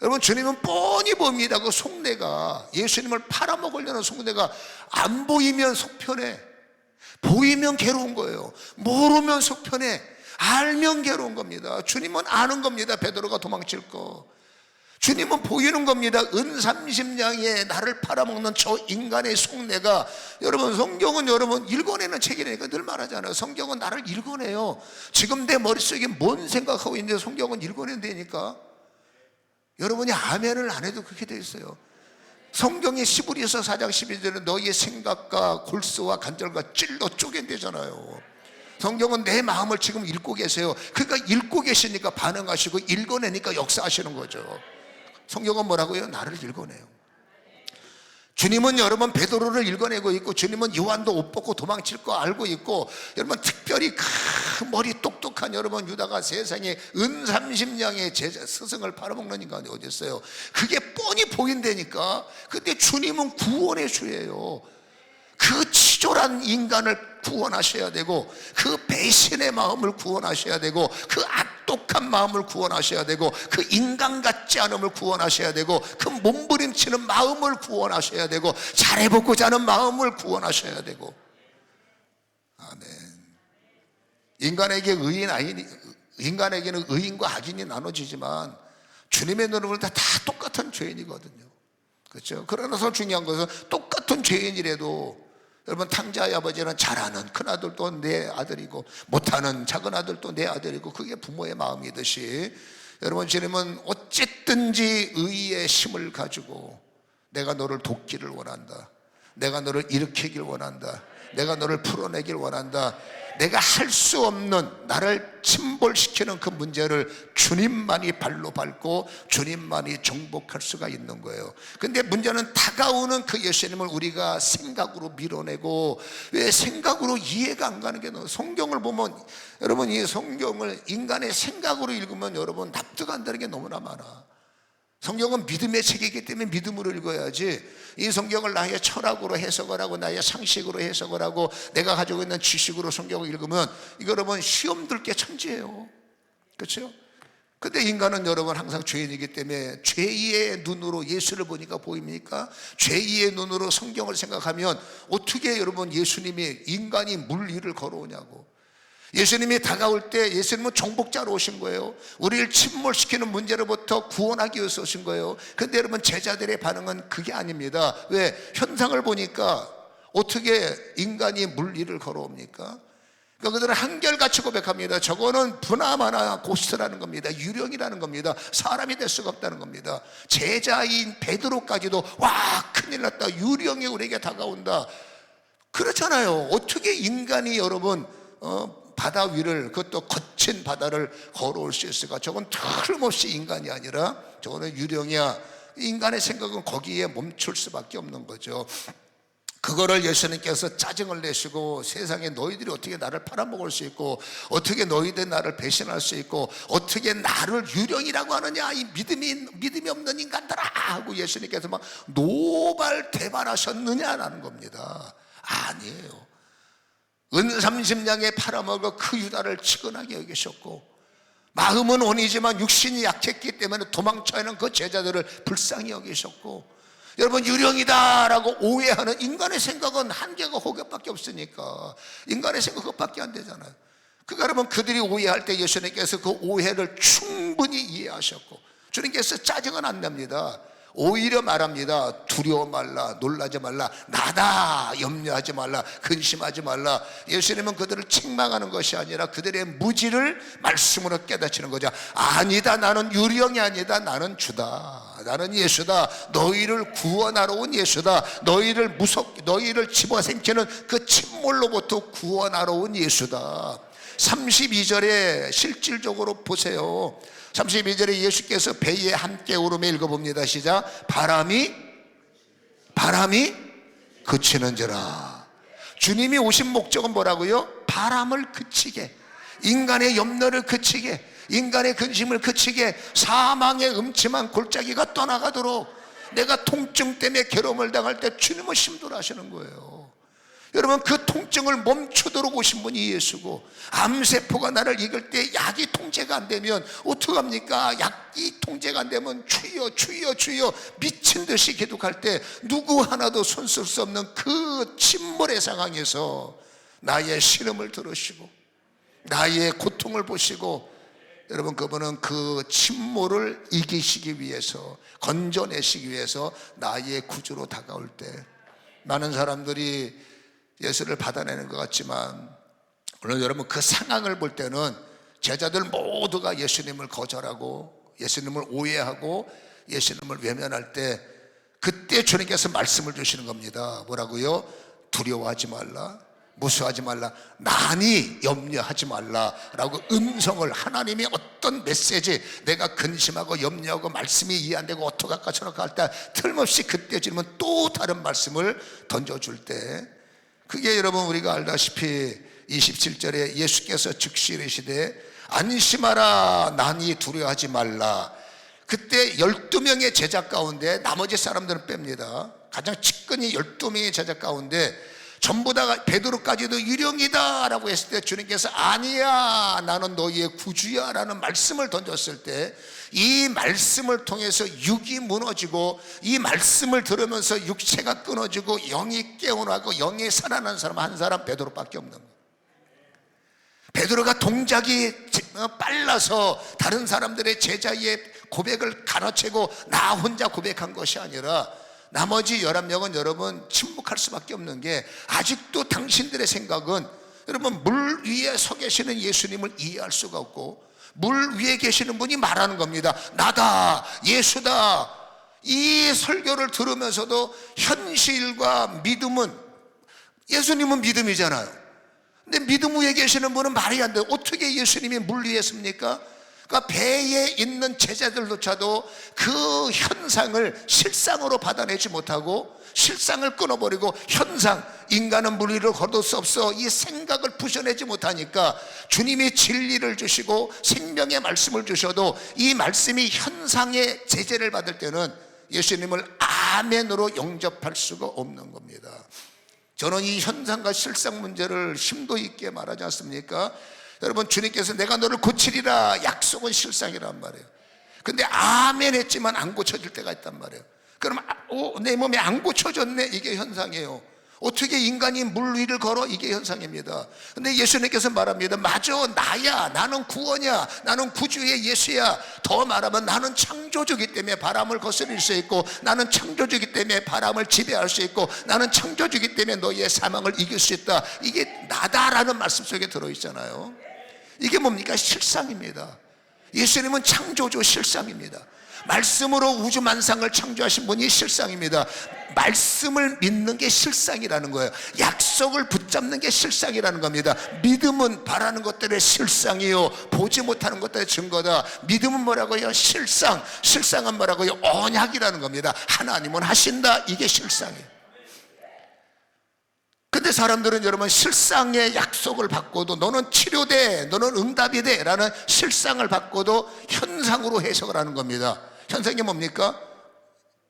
B: 여러분, 주님은 뻔히 봅니다. 그 속내가, 예수님을 팔아먹으려는 속내가 안 보이면 속편해, 보이면 괴로운 거예요. 모르면 속편해, 알면 괴로운 겁니다. 주님은 아는 겁니다. 베드로가 도망칠 거. 주님은 보이는 겁니다. 은삼십냥에 나를 팔아먹는 저 인간의 속내가. 여러분, 성경은 여러분 읽어내는 책이니까 늘 말하잖아요. 성경은 나를 읽어내요. 지금 내 머릿속에 뭔 생각하고 있는데 성경은 읽어낸다니까. 여러분이 아멘을 안 해도 그렇게 돼 있어요. 성경의 시브리서 4장 12절에 너희의 생각과 골수와 간절과 찔러 쪼갠대잖아요. 성경은 내 마음을 지금 읽고 계세요. 그러니까 읽고 계시니까 반응하시고, 읽어내니까 역사하시는 거죠. 성경은 뭐라고요? 나를 읽어내요. 주님은 여러분 베드로를 읽어내고 있고, 주님은 요한도 옷 벗고 도망칠 거 알고 있고, 여러분 특별히 그 머리 똑똑한 여러분 유다가 세상에 은삼십냥의 제자 스승을 팔아먹는 인간이 어디 있어요? 그게 뻔히 보인다니까. 근데 주님은 구원의 주예요. 그 치졸한 인간을 구원하셔야 되고, 그 배신의 마음을 구원하셔야 되고, 그 악독한 마음을 구원하셔야 되고, 그 인간 같지 않음을 구원하셔야 되고, 그 몸부림치는 마음을 구원하셔야 되고, 잘해보고자 하는 마음을 구원하셔야 되고. 아멘. 인간에게는 의인과 악인이 나눠지지만 주님의 눈으로는 다 똑같은 죄인이거든요. 그렇죠? 그러나서 중요한 것은 똑같은 죄인이라도 여러분, 탕자의 아버지는 잘하는 큰아들도 내 아들이고 못하는 작은아들도 내 아들이고, 그게 부모의 마음이듯이 여러분, 주님은 어쨌든지 의의 힘을 가지고 내가 너를 돕기를 원한다, 내가 너를 일으키길 원한다, 내가 너를 풀어내길 원한다. 내가 할 수 없는, 나를 침몰시키는 그 문제를 주님만이 발로 밟고 주님만이 정복할 수가 있는 거예요. 근데 문제는 다가오는 그 예수님을 우리가 생각으로 밀어내고, 왜 생각으로 이해가 안 가는 게 너무, 성경을 보면 여러분, 이 성경을 인간의 생각으로 읽으면 여러분 납득 안 되는 게 너무나 많아. 성경은 믿음의 책이기 때문에 믿음으로 읽어야지, 이 성경을 나의 철학으로 해석을 하고 나의 상식으로 해석을 하고 내가 가지고 있는 지식으로 성경을 읽으면 이거 여러분 시험 들게 천지예요. 그렇죠? 근데 인간은 여러분 항상 죄인이기 때문에 죄의 눈으로 예수를 보니까 보입니까? 죄의 눈으로 성경을 생각하면 어떻게 여러분 예수님이 인간이 물 위를 걸어오냐고. 예수님이 다가올 때 예수님은 정복자로 오신 거예요. 우리를 침몰시키는 문제로부터 구원하기 위해서 오신 거예요. 근데 여러분, 제자들의 반응은 그게 아닙니다. 왜? 현상을 보니까 어떻게 인간이 물 위를 걸어옵니까? 그러니까 그들은 한결같이 고백합니다. 저거는 브나마나 고스트라는 겁니다. 유령이라는 겁니다. 사람이 될 수가 없다는 겁니다. 제자인 베드로까지도 와, 큰일 났다, 유령이 우리에게 다가온다. 그렇잖아요. 어떻게 인간이 여러분 바다 위를, 그것도 거친 바다를 걸어올 수 있을까? 저건 틀림없이 인간이 아니라 저거는 유령이야. 인간의 생각은 거기에 멈출 수밖에 없는 거죠. 그거를 예수님께서 짜증을 내시고, 세상에 너희들이 어떻게 나를 팔아먹을 수 있고, 어떻게 너희들 나를 배신할 수 있고, 어떻게 나를 유령이라고 하느냐, 이 믿음이 없는 인간들아 하고 예수님께서 막 노발대발하셨느냐라는 겁니다. 아니에요. 은삼십냥에 팔아먹어 그 유다를 치근하게 여기셨고, 마음은 원이지만 육신이 약했기 때문에 도망쳐야 하는 그 제자들을 불쌍히 여기셨고, 여러분, 유령이다라고 오해하는 인간의 생각은 한계가 그것밖에 없으니까 인간의 생각 그것밖에 안 되잖아요. 그러니까 여러분, 그들이 오해할 때 예수님께서 그 오해를 충분히 이해하셨고, 주님께서 짜증은 안 납니다. 오히려 말합니다. 두려워 말라, 놀라지 말라, 나다, 염려하지 말라, 근심하지 말라. 예수님은 그들을 책망하는 것이 아니라 그들의 무지를 말씀으로 깨닫히는 거죠. 아니다, 나는 유령이 아니다, 나는 주다, 나는 예수다, 너희를 구원하러 온 예수다, 너희를 집어삼키는 그 침몰로부터 구원하러 온 예수다. 32절에 실질적으로 보세요. 32절에 예수께서 배에 함께 오르며 읽어봅니다. 시작. 바람이 그치는지라. 주님이 오신 목적은 뭐라고요? 바람을 그치게, 인간의 염려를 그치게, 인간의 근심을 그치게, 사망의 음침한 골짜기가 떠나가도록, 내가 통증 때문에 괴로움을 당할 때 주님은 심도를 하시는 거예요. 여러분, 그 통증을 멈추도록 오신 분이 예수고, 암세포가 나를 이길 때 약이 통제가 안 되면 어떡합니까? 약이 통제가 안 되면 주여 주여 주여 미친 듯이 기도할 때 누구 하나도 손 쓸 수 없는 그 침몰의 상황에서 나의 신음을 들으시고 나의 고통을 보시고, 여러분, 그분은 그 침몰을 이기시기 위해서, 건져내시기 위해서 나의 구주로 다가올 때, 많은 사람들이 예수를 받아내는 것 같지만, 오늘 여러분 그 상황을 볼 때는 제자들 모두가 예수님을 거절하고 예수님을 오해하고 예수님을 외면할 때, 그때 주님께서 말씀을 주시는 겁니다. 뭐라고요? 두려워하지 말라, 무서워하지 말라, 난이 염려하지 말라라고 음성을, 하나님이 어떤 메시지, 내가 근심하고 염려하고 말씀이 이해 안 되고 어떡할까 저럴까 할 때 틀림없이 그때 주님은 또 다른 말씀을 던져줄 때, 그게 여러분 우리가 알다시피 27절에 예수께서 즉시 이르시되 안심하라, 난이 두려워하지 말라. 그때 12명의 제자 가운데 나머지 사람들은 뺍니다. 가장 측근히 12명의 제자 가운데 전부 다 베드로까지도 유령이다 라고 했을 때 주님께서 아니야, 나는 너희의 구주야 라는 말씀을 던졌을 때, 이 말씀을 통해서 육이 무너지고 이 말씀을 들으면서 육체가 끊어지고 영이 깨어나고 영이 살아난 사람 한 사람, 베드로밖에 없는 거예요. 베드로가 동작이 빨라서 다른 사람들의 제자의 고백을 가로채고 나 혼자 고백한 것이 아니라, 나머지 11명은 여러분 침묵할 수밖에 없는 게, 아직도 당신들의 생각은 여러분 물 위에 서 계시는 예수님을 이해할 수가 없고, 물 위에 계시는 분이 말하는 겁니다. 나다, 예수다. 이 설교를 들으면서도 현실과 믿음은, 예수님은 믿음이잖아요. 근데 믿음 위에 계시는 분은 말이 안 돼요. 어떻게 예수님이 물 위에 섭니까? 그러니까 배에 있는 제자들조차도 그 현상을 실상으로 받아내지 못하고 실상을 끊어버리고, 현상, 인간은 물 위를 걸을 수 없어, 이 생각을 부셔내지 못하니까 주님이 진리를 주시고 생명의 말씀을 주셔도 이 말씀이 현상의 제재를 받을 때는 예수님을 아멘으로 영접할 수가 없는 겁니다. 저는 이 현상과 실상 문제를 심도 있게 말하지 않습니까? 여러분, 주님께서 내가 너를 고치리라 약속은 실상이란 말이에요. 근데 아멘 했지만 안 고쳐질 때가 있단 말이에요. 그럼 내 몸에 안 고쳐졌네, 이게 현상이에요. 어떻게 인간이 물 위를 걸어? 이게 현상입니다. 근데 예수님께서 말합니다. 맞아, 나야, 나는 구원이야, 나는 구주의 예수야. 더 말하면 나는 창조주기 때문에 바람을 거스릴 수 있고, 나는 창조주기 때문에 바람을 지배할 수 있고, 나는 창조주기 때문에 너희의 사망을 이길 수 있다. 이게 나다라는 말씀 속에 들어있잖아요. 이게 뭡니까? 실상입니다. 예수님은 창조주, 실상입니다. 말씀으로 우주 만상을 창조하신 분이 실상입니다. 말씀을 믿는 게 실상이라는 거예요. 약속을 붙잡는 게 실상이라는 겁니다. 믿음은 바라는 것들의 실상이요, 보지 못하는 것들의 증거다. 믿음은 뭐라고요? 실상. 실상은 뭐라고요? 언약이라는 겁니다. 하나님은 하신다, 이게 실상이에요. 근데 사람들은 여러분 실상의 약속을 받고도, 너는 치료돼, 너는 응답이 돼 라는 실상을 받고도 현상으로 해석을 하는 겁니다. 현상이 뭡니까?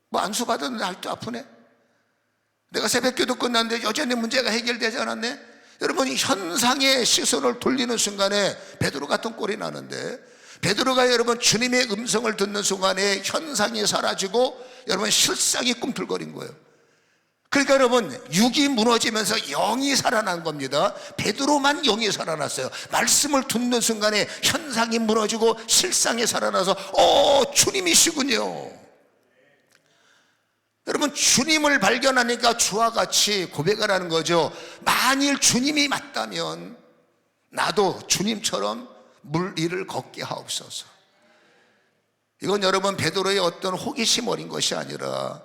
B: 뭐 안수 받았는데 아직도 아프네? 내가 새벽기도 끝났는데 여전히 문제가 해결되지 않았네? 여러분, 현상의 시선을 돌리는 순간에 베드로 같은 꼴이 나는데, 베드로가 여러분 주님의 음성을 듣는 순간에 현상이 사라지고 여러분 실상이 꿈틀거린 거예요. 그러니까 여러분, 육이 무너지면서 영이 살아난 겁니다. 베드로만 영이 살아났어요. 말씀을 듣는 순간에 현상이 무너지고 실상이 살아나서 주님이시군요. 여러분, 주님을 발견하니까 주와 같이 고백을 하는 거죠. 만일 주님이 맞다면 나도 주님처럼 물 위를 걷게 하옵소서. 이건 여러분 베드로의 어떤 호기심 어린 것이 아니라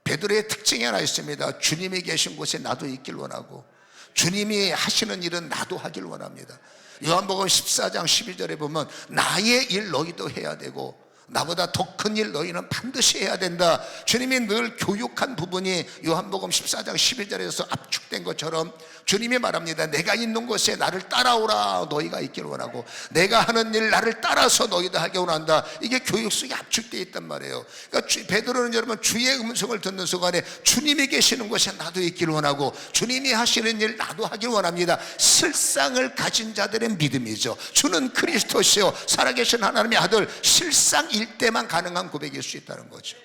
B: 베드로의 특징이 하나 있습니다. 주님이 계신 곳에 나도 있길 원하고, 주님이 하시는 일은 나도 하길 원합니다. 요한복음 14장 12절에 보면 나의 일 너희도 해야 되고, 나보다 더 큰 일 너희는 반드시 해야 된다. 주님이 늘 교육한 부분이 요한복음 14장 11절에서 압축된 것처럼 주님이 말합니다. 내가 있는 곳에 나를 따라오라. 너희가 있기를 원하고 내가 하는 일 나를 따라서 너희도 하기 원한다. 이게 교육 속에 압축되어 있단 말이에요. 그러니까 베드로는 여러분 주의 음성을 듣는 순간에 주님이 계시는 곳에 나도 있기를 원하고 주님이 하시는 일 나도 하기를 원합니다. 실상을 가진 자들의 믿음이죠. 주는 그리스도시요 살아계신 하나님의 아들, 실상일 때만 가능한 고백일 수 있다는 거죠.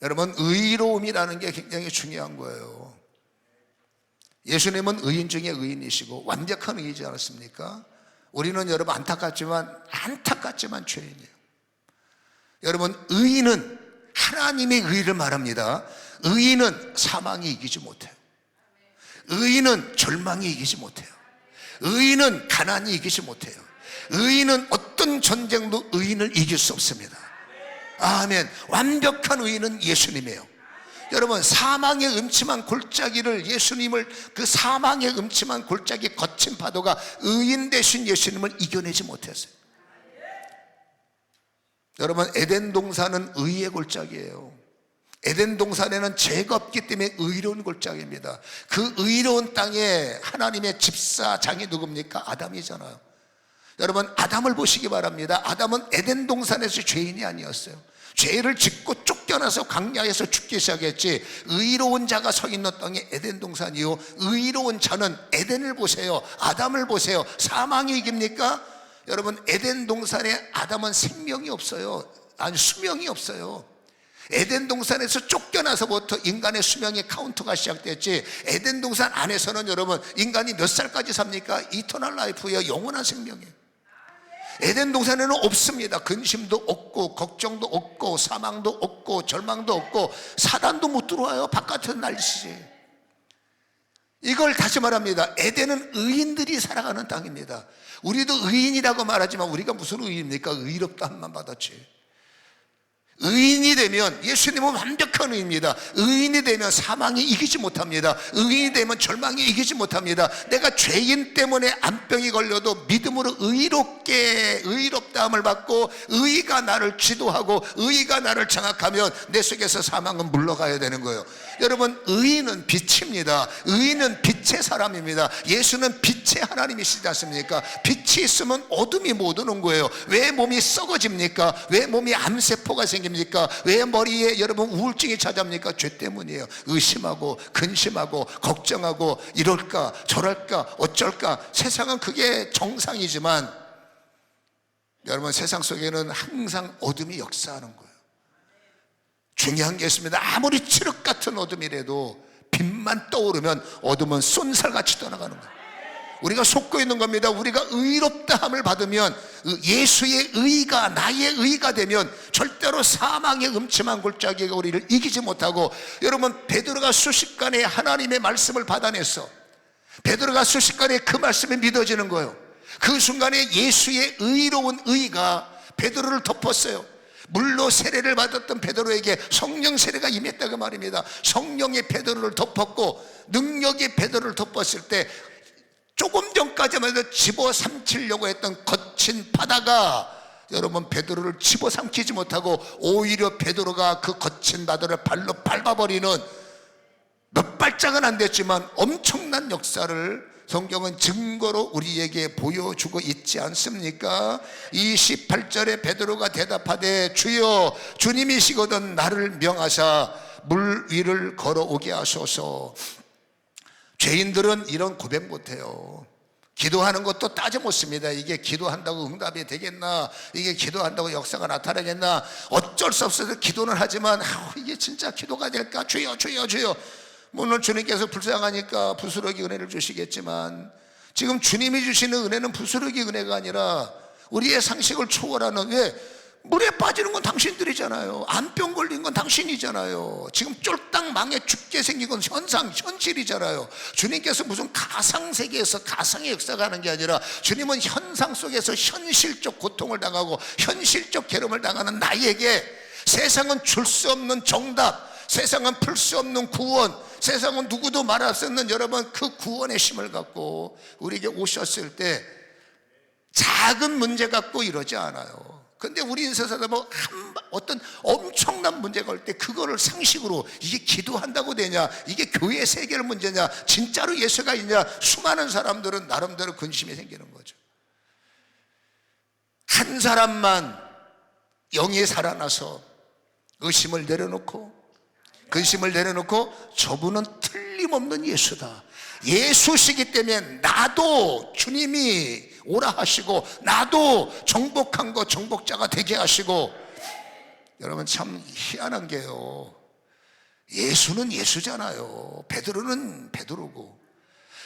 B: 여러분, 의로움이라는 게 굉장히 중요한 거예요. 예수님은 의인 중에 의인이시고 완벽한 의이지 않았습니까? 우리는 여러분 안타깝지만 죄인이에요. 여러분, 의인은 하나님의 의를 말합니다. 의인은 사망이 이기지 못해요. 의인은 절망이 이기지 못해요. 의인은 가난이 이기지 못해요. 의인은 어떤 전쟁도 의인을 이길 수 없습니다. 아멘. 완벽한 의인은 예수님이에요. 여러분, 사망의 음침한 골짜기를 예수님을 그 사망의 음침한 골짜기 거친 파도가 의인 되신 예수님을 이겨내지 못했어요. 여러분, 에덴 동산은 의의 골짜기예요. 에덴 동산에는 죄가 없기 때문에 의로운 골짜기입니다. 그 의로운 땅에 하나님의 집사장이 누굽니까? 아담이잖아요. 여러분, 아담을 보시기 바랍니다. 아담은 에덴 동산에서 죄인이 아니었어요. 죄를 짓고 쫓겨나서 광야에서 죽기 시작했지, 의로운 자가 서 있는 땅이 에덴 동산이요 의로운 자는 에덴을 보세요. 아담을 보세요. 사망이 이깁니까? 여러분, 에덴 동산에 아담은 생명이 없어요. 아니, 수명이 없어요. 에덴 동산에서 쫓겨나서부터 인간의 수명의 카운트가 시작됐지, 에덴 동산 안에서는 여러분 인간이 몇 살까지 삽니까? 이터널 라이프예요. 영원한 생명이에요. 에덴 동산에는 없습니다. 근심도 없고 걱정도 없고 사망도 없고 절망도 없고 사단도 못 들어와요. 바깥은 날씨지. 이걸 다시 말합니다. 에덴은 의인들이 살아가는 땅입니다. 우리도 의인이라고 말하지만 우리가 무슨 의인입니까? 의롭다 함만 받았지. 의인이 되면, 예수님은 완벽한 의입니다. 의인이 되면 사망이 이기지 못합니다. 의인이 되면 절망이 이기지 못합니다. 내가 죄인 때문에 암병이 걸려도 믿음으로 의롭다함을 받고 의가 나를 지도하고 의가 나를 장악하면 내 속에서 사망은 물러가야 되는 거예요. 여러분, 의인은 빛입니다. 의인은 빛의 사람입니다. 예수는 빛의 하나님이시지 않습니까? 빛이 있으면 어둠이 못 오는 거예요. 왜 몸이 썩어집니까? 왜 몸이 암세포가 생깁니까? 왜 머리에 여러분 우울증이 찾아옵니까? 죄 때문이에요. 의심하고 근심하고 걱정하고 이럴까 저럴까 어쩔까. 세상은 그게 정상이지만 여러분, 세상 속에는 항상 어둠이 역사하는 거예요. 중요한 게 있습니다. 아무리 칠흑 같은 어둠이라도 빛만 떠오르면 어둠은 쏜살같이 떠나가는 거예요. 우리가 속고 있는 겁니다. 우리가 의롭다함을 받으면, 예수의 의가 나의 의가 되면 절대로 사망의 음침한 골짜기가 우리를 이기지 못하고, 여러분, 베드로가 순식간에 하나님의 말씀을 받아냈어. 베드로가 순식간에 그 말씀이 믿어지는 거예요. 그 순간에 예수의 의로운 의가 베드로를 덮었어요. 물로 세례를 받았던 베드로에게 성령 세례가 임했다고 말입니다. 성령의 베드로를 덮었고, 능력의 베드로를 덮었을 때 조금 전까지만 해도 집어삼키려고 했던 거친 바다가 여러분 베드로를 집어삼키지 못하고 오히려 베드로가 그 거친 바다를 발로 밟아버리는, 몇 발짝은 안 됐지만 엄청난 역사를 성경은 증거로 우리에게 보여주고 있지 않습니까? 28절에 베드로가 대답하되 주여 주님이시거든 나를 명하사 물 위를 걸어오게 하소서. 죄인들은 이런 고백 못해요. 기도하는 것도 따져 묻습니다. 이게 기도한다고 응답이 되겠나? 이게 기도한다고 역사가 나타나겠나? 어쩔 수 없어서 기도는 하지만 이게 진짜 기도가 될까? 주여 주여 주여. 물론 주님께서 불쌍하니까 부스러기 은혜를 주시겠지만, 지금 주님이 주시는 은혜는 부스러기 은혜가 아니라 우리의 상식을 초월하는, 왜? 물에 빠지는 건 당신들이잖아요. 암병 걸린 건 당신이잖아요. 지금 쫄딱 망해 죽게 생긴 건 현실이잖아요. 주님께서 무슨 가상세계에서 가상의 역사가 하는 게 아니라 주님은 현상 속에서 현실적 고통을 당하고 현실적 괴로움을 당하는 나에게 세상은 줄 수 없는 정답, 세상은 풀 수 없는 구원, 세상은 누구도 말할 수 없는 여러분 그 구원의 힘을 갖고 우리에게 오셨을 때 작은 문제 갖고 이러지 않아요. 근데 우리 인생에서 뭐 어떤 엄청난 문제가 올 때 그거를 상식으로 이게 기도한다고 되냐, 이게 교회 세계의 문제냐, 진짜로 예수가 있냐, 수많은 사람들은 나름대로 근심이 생기는 거죠. 한 사람만 영이 살아나서 의심을 내려놓고, 근심을 내려놓고, 저분은 틀림없는 예수다, 예수시기 때문에 나도 주님이 오라 하시고, 나도 정복한 거 정복자가 되게 하시고. 여러분 참 희한한 게요, 예수는 예수잖아요. 베드로는 베드로고,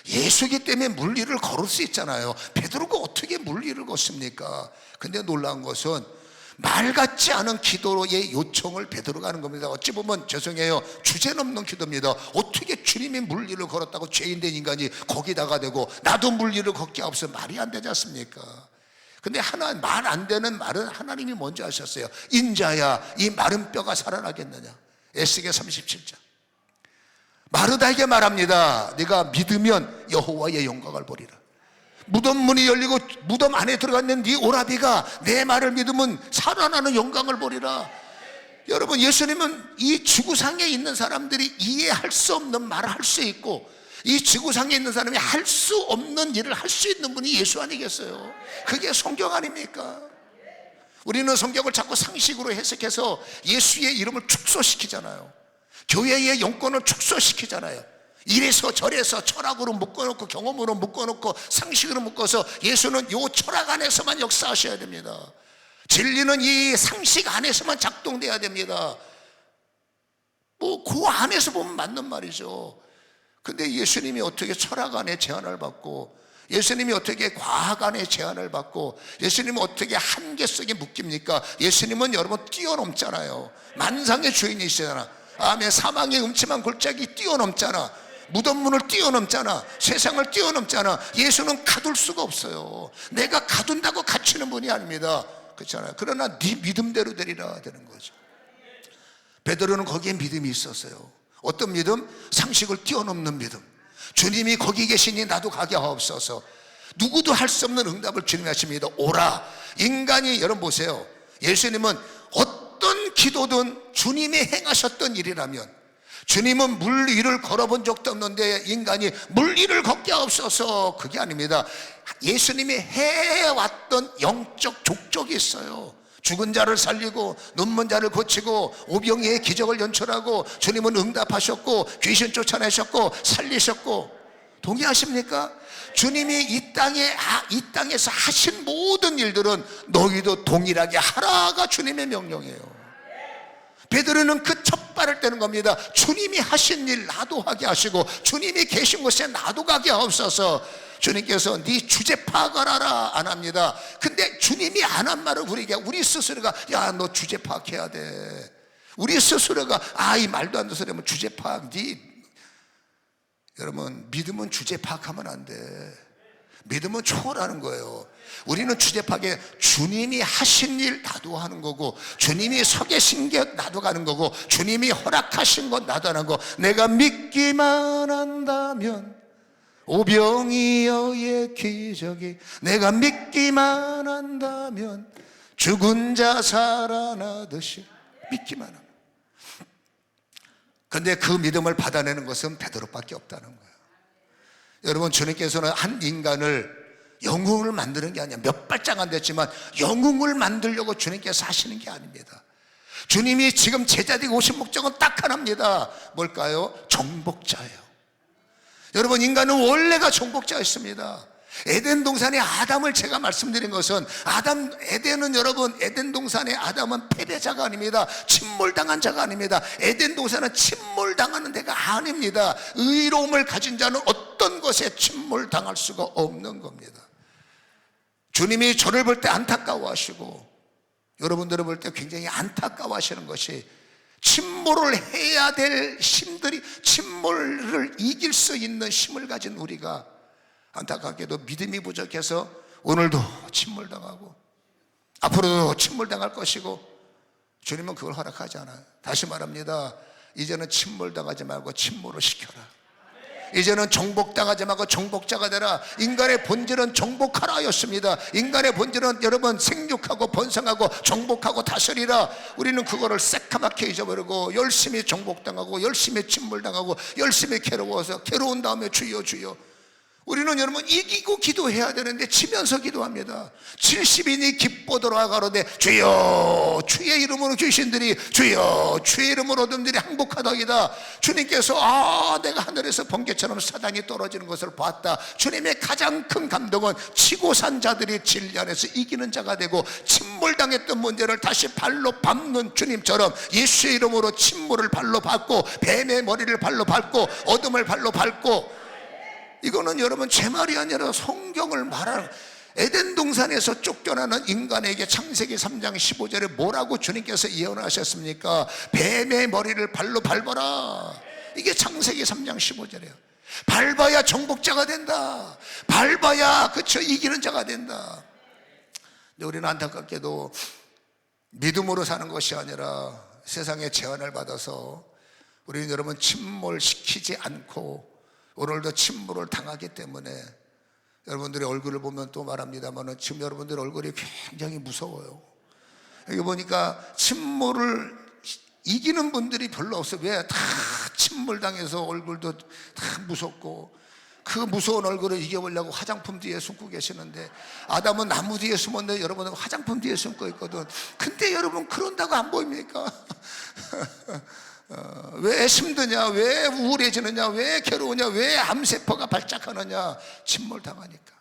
B: 예수기 때문에 물리를 걸을 수 있잖아요. 베드로가 어떻게 물리를 걷습니까? 근데 놀라운 것은 말 같지 않은 기도의 요청을 베드로가 하는 겁니다. 어찌 보면 죄송해요, 주제넘는 기도입니다. 어떻게 주님이 물리를 걸었다고 죄인된 인간이 거기다가 대고 나도 물리를 걷게 하옵소서, 말이 안 되지 않습니까? 근데 말 안 되는 말은 하나님이 먼저 하셨어요. 인자야, 이 마른 뼈가 살아나겠느냐. 에스겔 37장. 마르다에게 말합니다. 네가 믿으면 여호와의 영광을 보리라. 무덤 문이 열리고 무덤 안에 들어갔는 네 오라비가 내 말을 믿으면 살아나는 영광을 보리라. 여러분, 예수님은 이 지구상에 있는 사람들이 이해할 수 없는 말을 할 수 있고, 이 지구상에 있는 사람이 할 수 없는 일을 할 수 있는 분이 예수 아니겠어요? 그게 성경 아닙니까? 우리는 성경을 자꾸 상식으로 해석해서 예수의 이름을 축소시키잖아요. 교회의 영권을 축소시키잖아요. 이래서 저래서 철학으로 묶어놓고, 경험으로 묶어놓고, 상식으로 묶어서 예수는 요 철학 안에서만 역사하셔야 됩니다. 진리는 이 상식 안에서만 작동돼야 됩니다. 뭐 그 안에서 보면 맞는 말이죠. 근데 예수님이 어떻게 철학 안에 제한을 받고, 예수님이 어떻게 과학 안에 제한을 받고, 예수님은 어떻게 한계 속에 묶입니까? 예수님은 여러분 뛰어넘잖아요. 만상의 주인이시잖아. 아멘. 사망의 음침한 골짜기 뛰어넘잖아. 무덤문을 뛰어넘잖아. 세상을 뛰어넘잖아. 예수는 가둘 수가 없어요. 내가 가둔다고 갇히는 분이 아닙니다. 그렇잖아요. 그러나 네 믿음대로 되리라 되는 거죠. 베드로는 거기에 믿음이 있었어요. 어떤 믿음? 상식을 뛰어넘는 믿음. 주님이 거기 계시니 나도 가게 하옵소서. 누구도 할 수 없는 응답을 주님이 하십니다. 오라. 인간이, 여러분 보세요, 예수님은 어떤 기도든 주님이 행하셨던 일이라면, 주님은 물 위를 걸어본 적도 없는데 인간이 물 위를 걷게 하옵소서, 그게 아닙니다. 예수님이 해왔던 영적 족적이 있어요. 죽은 자를 살리고 눈먼 자를 고치고 오병이의 기적을 연출하고, 주님은 응답하셨고 귀신 쫓아내셨고 살리셨고. 동의하십니까? 주님이 이 땅에서 하신 모든 일들은 너희도 동일하게 하라가 주님의 명령이에요. 베드로는 그 첫 발을 떼는 겁니다. 주님이 하신 일 나도 하게 하시고, 주님이 계신 곳에 나도 가게 하옵소서. 주님께서 네 주제 파악을 하라 안 합니다. 근데 주님이 안 한 말을 우리 스스로가, 야 너 주제 파악해야 돼. 우리 스스로가 이 말도 안 되는 소리 하면 주제 파악. 여러분, 믿음은 주제 파악하면 안 돼. 믿음은 초월하는 거예요. 우리는 주제 파악에 주님이 하신 일 나도 하는 거고, 주님이 서 계신 게 나도 가는 거고, 주님이 허락하신 것 나도 하는 거. 내가 믿기만 한다면 오병이어의 기적이, 내가 믿기만 한다면 죽은 자 살아나듯이. 믿기만 하면. 근데 그 믿음을 받아내는 것은 베드로밖에 없다는 거예요. 여러분, 주님께서는 한 인간을 영웅을 만드는 게 아니야. 몇 발짝 안 됐지만 영웅을 만들려고 주님께서 하시는 게 아닙니다. 주님이 지금 제자들이 오신 목적은 딱 하나입니다. 뭘까요? 정복자예요. 여러분, 인간은 원래가 정복자였습니다. 에덴 동산의 아담을 제가 말씀드린 것은, 에덴은 여러분, 에덴 동산의 아담은 패배자가 아닙니다. 침몰당한 자가 아닙니다. 에덴 동산은 침몰당하는 데가 아닙니다. 의로움을 가진 자는 어떤 것에 침몰당할 수가 없는 겁니다. 주님이 저를 볼 때 안타까워하시고, 여러분들을 볼 때 굉장히 안타까워하시는 것이, 침몰을 해야 될 힘들이, 침몰을 이길 수 있는 힘을 가진 우리가 안타깝게도 믿음이 부족해서 오늘도 침몰당하고 앞으로도 침몰당할 것이고, 주님은 그걸 허락하지 않아요. 다시 말합니다. 이제는 침몰당하지 말고 침몰을 시켜라. 이제는 정복당하지 말고 정복자가 되라. 인간의 본질은 정복하라였습니다. 인간의 본질은 여러분 생육하고 번성하고 정복하고 다스리라. 우리는 그거를 새까맣게 잊어버리고 열심히 정복당하고 열심히 침몰당하고 열심히 괴로워서 괴로운 다음에 주여 주여. 우리는 여러분 이기고 기도해야 되는데 지면서 기도합니다. 70인이 기뻐도록 가로되 주여 주의 이름으로 귀신들이 주여 주의 이름으로 어둠들이 항복하더이다. 주님께서 내가 하늘에서 번개처럼 사단이 떨어지는 것을 봤다. 주님의 가장 큰 감동은 치고 산 자들이 진리 안에서 이기는 자가 되고 침몰당했던 문제를 다시 발로 밟는 주님처럼 예수의 이름으로 침몰을 발로 밟고 뱀의 머리를 발로 밟고 어둠을 발로 밟고. 이거는 여러분 제 말이 아니라 성경을 말하는, 에덴 동산에서 쫓겨나는 인간에게 창세기 3장 15절에 뭐라고 주님께서 예언하셨습니까? 뱀의 머리를 발로 밟아라. 이게 창세기 3장 15절이에요. 밟아야 정복자가 된다. 밟아야 그쵸 이기는 자가 된다. 근데 우리는 안타깝게도 믿음으로 사는 것이 아니라 세상의 제한을 받아서 우리는 여러분 침몰시키지 않고 오늘도 침몰을 당하기 때문에 여러분들의 얼굴을 보면 또 말합니다만 지금 여러분들의 얼굴이 굉장히 무서워요. 여기 보니까 침몰을 이기는 분들이 별로 없어요. 왜? 다 침몰당해서 얼굴도 다 무섭고 그 무서운 얼굴을 이겨보려고 화장품 뒤에 숨고 계시는데, 아담은 나무 뒤에 숨었는데 여러분은 화장품 뒤에 숨고 있거든. 근데 여러분 그런다고 안 보입니까? 왜 힘드냐, 왜 우울해지느냐, 왜 괴로우냐, 왜 암세포가 발작하느냐? 침몰당하니까.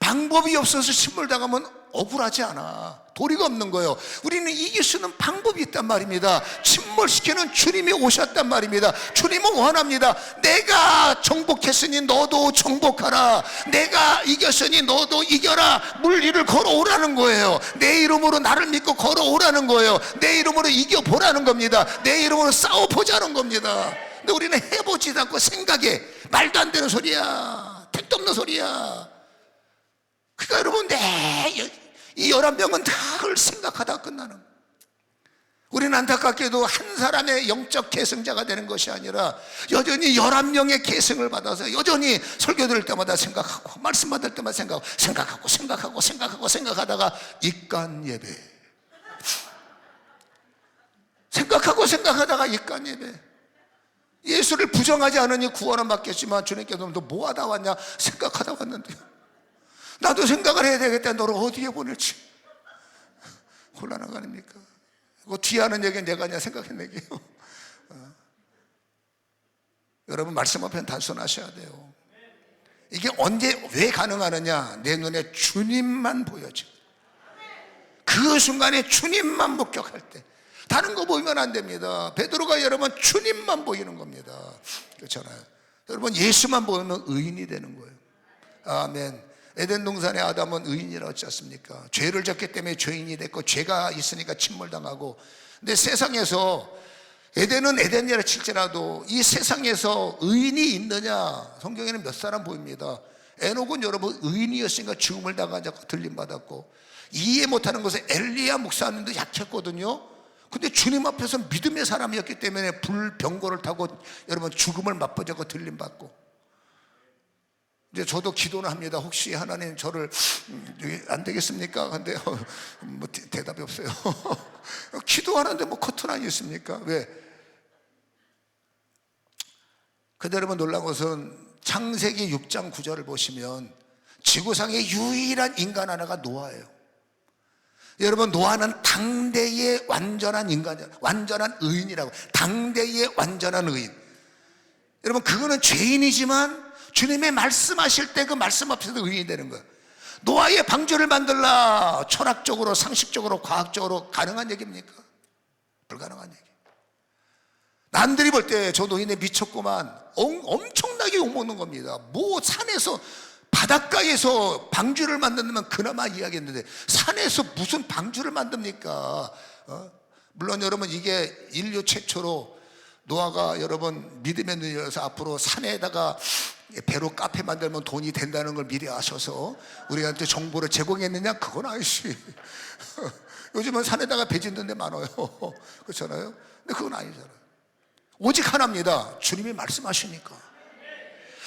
B: 방법이 없어서 침몰당하면 억울하지 않아. 도리가 없는 거예요. 우리는 이길 수 있는 방법이 있단 말입니다. 침몰시키는 주님이 오셨단 말입니다. 주님은 원합니다. 내가 정복했으니 너도 정복하라. 내가 이겼으니 너도 이겨라. 물 위를 걸어오라는 거예요. 내 이름으로 나를 믿고 걸어오라는 거예요. 내 이름으로 이겨보라는 겁니다. 내 이름으로 싸워보자는 겁니다. 근데 우리는 해보지도 않고 생각해. 말도 안 되는 소리야. 택도 없는 소리야. 그러니까 여러분 이 11명은 다 그걸 생각하다 끝나는. 우리는 안타깝게도 한 사람의 영적 계승자가 되는 것이 아니라 여전히 11명의 계승을 받아서 여전히 설교 들을 때마다 생각하고 말씀 받을 때마다 생각하다가 입간 예배, 생각하다가 입간 예배. 예수를 부정하지 않으니 구원은 받겠지만 주님께서 너 뭐하다 왔냐? 생각하다 왔는데요. 나도 생각을 해야 되겠다. 너를 어디에 보낼지. 곤란한 거 아닙니까? 그 뒤에 하는 얘기는 내가 그냥 생각한 얘기예요. 여러분 말씀 앞에는 단순하셔야 돼요. 이게 언제 왜 가능하느냐? 내 눈에 주님만 보여져. 그 순간에 주님만 목격할 때. 다른 거 보이면 안 됩니다. 베드로가 여러분 주님만 보이는 겁니다. 그렇잖아요. 여러분 예수만 보면 의인이 되는 거예요. 아멘. 에덴 동산의 아담은 의인이라고 했지 않습니까? 죄를 졌기 때문에 죄인이 됐고 죄가 있으니까 침몰당하고. 근데 세상에서 에덴은 에덴이라 칠지라도 이 세상에서 의인이 있느냐? 성경에는 몇 사람 보입니다. 에녹은 여러분 의인이었으니까 죽음을 당하자고 들림받았고, 이해 못하는 것은 엘리야 목사님도 약했거든요. 근데 주님 앞에서 믿음의 사람이었기 때문에 불병거를 타고 여러분 죽음을 맛보자고 들림받고. 이제 저도 기도는 합니다. 혹시 하나님 저를 안 되겠습니까? 근데 뭐 대답이 없어요. 기도하는데 뭐 커튼 있습니까? 왜? 근데 여러분 놀라운 것은 창세기 6장 9절을 보시면 지구상의 유일한 인간 하나가 노아예요. 여러분 노아는 당대의 완전한 인간이에요. 완전한 의인이라고. 당대의 완전한 의인. 여러분 그거는 죄인이지만 주님의 말씀하실 때 그 말씀 앞에서 의인이 되는 거예요. 노아의 방주를 만들라. 철학적으로 상식적으로 과학적으로 가능한 얘기입니까? 불가능한 얘기. 남들이 볼 때 저 노인네 미쳤구만 엄청나게 욕먹는 겁니다. 뭐 산에서 바닷가에서 방주를 만든다면 그나마 이야기했는데 산에서 무슨 방주를 만듭니까? 물론 여러분 이게 인류 최초로 노아가 여러분 믿음의 눈이 열려서 앞으로 산에다가 배로 카페 만들면 돈이 된다는 걸 미리 아셔서 우리한테 정보를 제공했느냐? 그건 아니지. 요즘은 산에다가 배 짓는 데 많아요. 그렇잖아요. 근데 그건 아니잖아요. 오직 하나입니다. 주님이 말씀하시니까.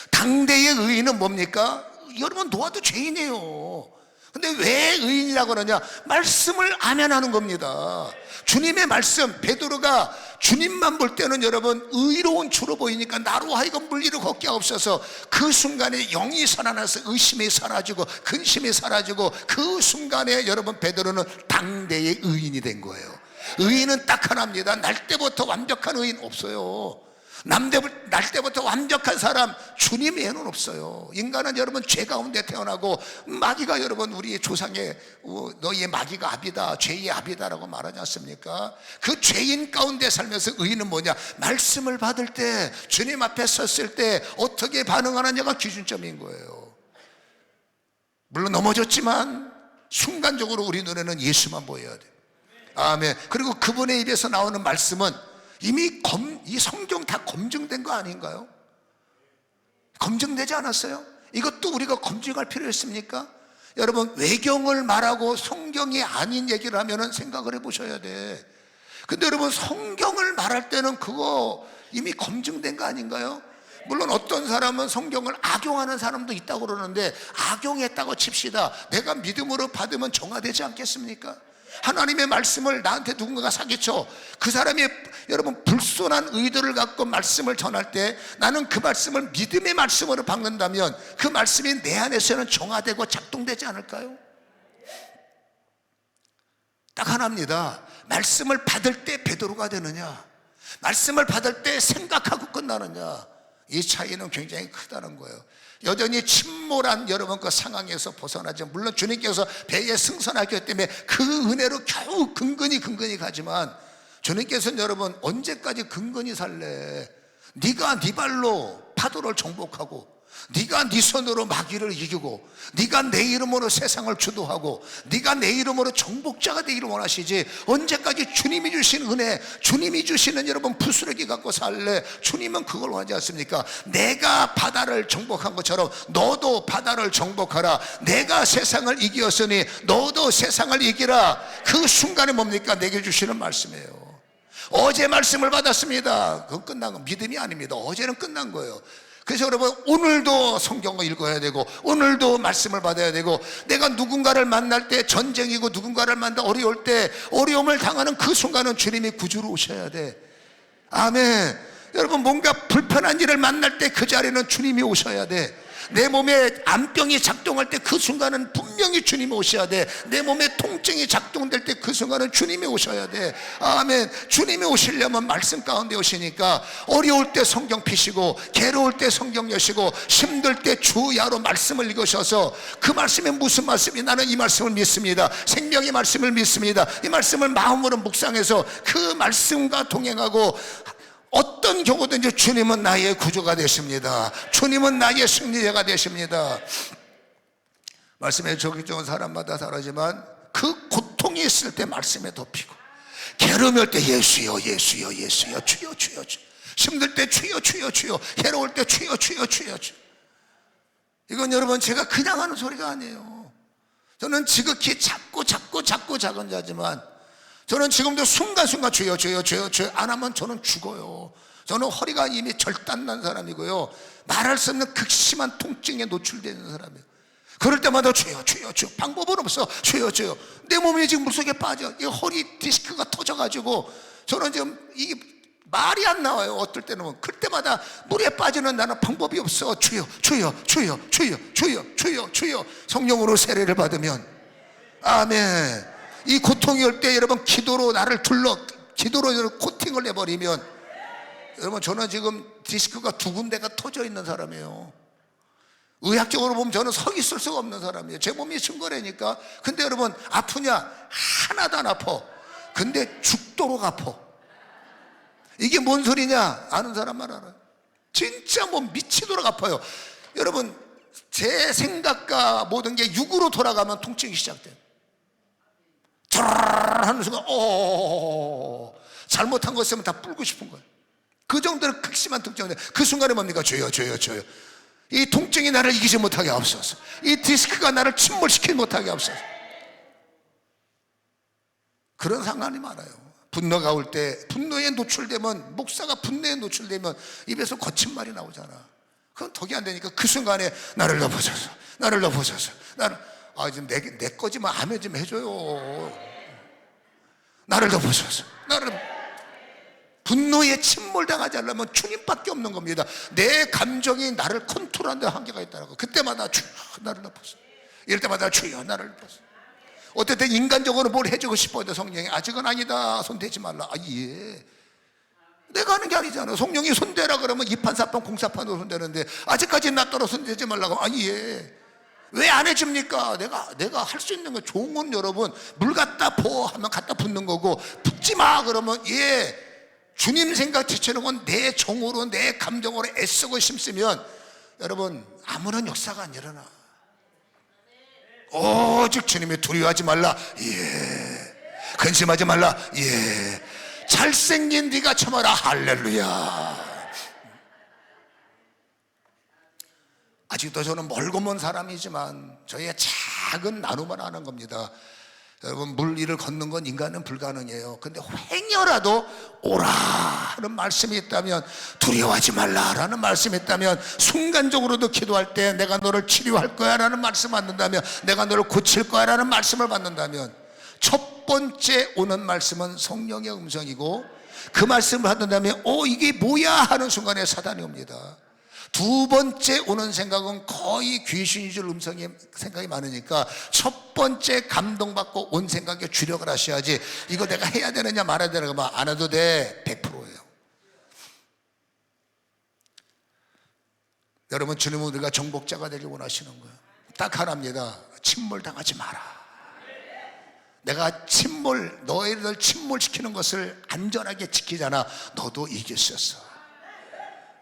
B: 당대의 의인은 뭡니까? 여러분 노아도 죄인이에요. 근데 왜 의인이라고 그러냐? 말씀을 아멘하는 겁니다. 주님의 말씀, 베드로가 주님만 볼 때는 여러분 의로운 주로 보이니까 나로 하여금 물리로 걷게 없어서 그 순간에 영이 살아나서 의심이 사라지고 근심이 사라지고 그 순간에 여러분 베드로는 당대의 의인이 된 거예요. 의인은 딱 하나입니다. 날 때부터 완벽한 의인 없어요. 날 때부터 완벽한 사람 주님 외에는 없어요. 인간은 여러분 죄 가운데 태어나고 마귀가 여러분 우리의 조상의 너희의 마귀가 압이다, 죄의 압이다라고 말하지 않습니까? 그 죄인 가운데 살면서 의인은 뭐냐? 말씀을 받을 때 주님 앞에 섰을 때 어떻게 반응하느냐가 기준점인 거예요. 물론 넘어졌지만 순간적으로 우리 눈에는 예수만 보여야 돼요. 아멘. 그리고 그분의 입에서 나오는 말씀은 이미 이 성경 다 검증된 거 아닌가요? 검증되지 않았어요? 이것도 우리가 검증할 필요 있습니까? 여러분 외경을 말하고 성경이 아닌 얘기를 하면 생각을 해보셔야 돼. 근데 여러분 성경을 말할 때는 그거 이미 검증된 거 아닌가요? 물론 어떤 사람은 성경을 악용하는 사람도 있다고 그러는데 악용했다고 칩시다. 내가 믿음으로 받으면 정화되지 않겠습니까? 하나님의 말씀을 나한테 누군가가 사기쳐 그 사람이 여러분 불손한 의도를 갖고 말씀을 전할 때 나는 그 말씀을 믿음의 말씀으로 받는다면 그 말씀이 내 안에서는 정화되고 작동되지 않을까요? 딱 하나입니다. 말씀을 받을 때 베드로가 되느냐, 말씀을 받을 때 생각하고 끝나느냐, 이 차이는 굉장히 크다는 거예요. 여전히 침몰한 여러분 그 상황에서 벗어나지, 물론 주님께서 배에 승선하기 때문에 그 은혜로 겨우 근근히 가지만 주님께서는 여러분 언제까지 근근히 살래? 네가 네 발로 파도를 정복하고 네가 네 손으로 마귀를 이기고 네가 내 이름으로 세상을 주도하고 네가 내 이름으로 정복자가 되기를 원하시지, 언제까지 주님이 주신 은혜, 주님이 주시는 여러분 부스러기 갖고 살래? 주님은 그걸 원하지 않습니까? 내가 바다를 정복한 것처럼 너도 바다를 정복하라. 내가 세상을 이기었으니 너도 세상을 이기라. 그 순간에 뭡니까? 내게 주시는 말씀이에요. 어제 말씀을 받았습니다. 그건 끝난 거, 믿음이 아닙니다. 어제는 끝난 거예요. 그래서 여러분 오늘도 성경을 읽어야 되고 오늘도 말씀을 받아야 되고, 내가 누군가를 만날 때 전쟁이고 누군가를 만나 어려울 때 어려움을 당하는 그 순간은 주님이 구주로 오셔야 돼. 아멘. 여러분 뭔가 불편한 일을 만날 때 그 자리는 주님이 오셔야 돼. 내 몸에 암병이 작동할 때 그 순간은 분명히 주님이 오셔야 돼. 내 몸에 통증이 작동될 때 그 순간은 주님이 오셔야 돼. 아멘. 주님이 오시려면 말씀 가운데 오시니까 어려울 때 성경 피시고 괴로울 때 성경 여시고 힘들 때 주야로 말씀을 읽으셔서 그 말씀이 무슨 말씀이, 나는 이 말씀을 믿습니다. 생명의 말씀을 믿습니다. 이 말씀을 마음으로 묵상해서 그 말씀과 동행하고 어떤 경우든지 주님은 나의 구주가 되십니다. 주님은 나의 승리자가 되십니다. 말씀에 적이 좋은 사람마다 다르지만 그 고통이 있을 때 말씀에 덮이고, 괴로움이 올 때 예수여 예수여 예수여 주여 주여 주여, 힘들 때 주여 주여 주여, 괴로울 때 주여 주여 주여 주여. 이건 여러분 제가 그냥 하는 소리가 아니에요. 저는 지극히 작고 작은 자지만 저는 지금도 순간순간 주여 주여 주여 주여 안 하면 저는 죽어요. 저는 허리가 이미 절단난 사람이고요, 말할 수 없는 극심한 통증에 노출되는 사람이에요. 그럴 때마다 주여 주여 주여, 방법은 없어. 주여 주여. 내 몸이 지금 물속에 빠져. 이 허리 디스크가 터져가지고 저는 지금 이게 말이 안 나와요. 어떨 때는 그럴 때마다 물에 빠지는 나는 방법이 없어. 주여 주여 주여 주여 주여 주여 주여. 성령으로 세례를 받으면 아멘. 이 고통이 올 때 여러분 기도로 나를 기도로 코팅을 해버리면, 여러분 저는 지금 디스크가 2군데가 터져 있는 사람이에요. 의학적으로 보면 저는 서 있을 수가 없는 사람이에요. 제 몸이 증거라니까. 근데 여러분 아프냐? 하나도 안 아파. 근데 죽도록 아파. 이게 뭔 소리냐? 아는 사람만 알아요. 진짜 뭐 미치도록 아파요. 여러분 제 생각과 모든 게 육으로 돌아가면 통증이 시작돼요. 하는 순간 잘못한 것 있으면 다 뿔고 싶은 거예요. 그 정도로 극심한 통증인데 그 순간에 뭡니까? 주여 주여 주여. 이 통증이 나를 이기지 못하게 하옵소서. 이 디스크가 나를 침몰시키지 못하게 하옵소서. 그런 상황이 많아요. 분노가 올 때, 분노에 노출되면, 목사가 분노에 노출되면 입에서 거친 말이 나오잖아. 그건 덕이 안 되니까 그 순간에 나를 덮어줘서, 나를 덮어줘서, 나를, 좀 내 거지만 아멘 좀 해줘요. 나를 덮어줘서, 나를. 분노에 침몰당하지 않으려면 주님밖에 없는 겁니다. 내 감정이 나를 컨트롤하는 데 한계가 있다고. 그때마다 주여 나를 덮어서, 이럴 때마다 주여 나를 덮어서. 어떨 때 인간적으로 뭘 해주고 싶어도 성령이 아직은 아니다, 손대지 말라. 예, 내가 하는 게 아니잖아. 성령이 손대라 그러면 이판사판 공사판으로 손대는데 아직까지 나 따라 손대지 말라고. 예, 왜 안 해줍니까? 내가 할 수 있는 거. 종은 여러분 물 갖다 부어 하면 갖다 붓는 거고, 붓지 마 그러면 주님 생각 지치는 건 내 정으로 내 감정으로 애쓰고 심쓰면 여러분 아무런 역사가 안 일어나. 오직 주님이 두려워하지 말라. 근심하지 말라. 잘생긴 네가 참아라. 할렐루야. 아직도 저는 멀고 먼 사람이지만 저의 작은 나눔을 하는 겁니다. 여러분 물 위를 걷는 건 인간은 불가능해요. 근데 행여라도 오라 하는 말씀이 있다면, 두려워하지 말라라는 말씀이 있다면, 순간적으로도 기도할 때 내가 너를 치료할 거야 라는 말씀을 받는다면, 내가 너를 고칠 거야 라는 말씀을 받는다면, 첫 번째 오는 말씀은 성령의 음성이고, 그 말씀을 받는다면 이게 뭐야 하는 순간에 사단이 옵니다. 두 번째 오는 생각은 거의 귀신이 줄 음성의 생각이 많으니까 첫 번째 감동받고 온 생각에 주력을 하셔야지, 이거 내가 해야 되느냐 말아야 되느냐 말 안 해도 돼. 100%예요. 여러분 주님은 우리가 정복자가 되길 원하시는 거예요. 딱 하나입니다. 침몰당하지 마라. 내가 너희들 침몰시키는 것을 안전하게 지키잖아. 너도 이길 수 있어.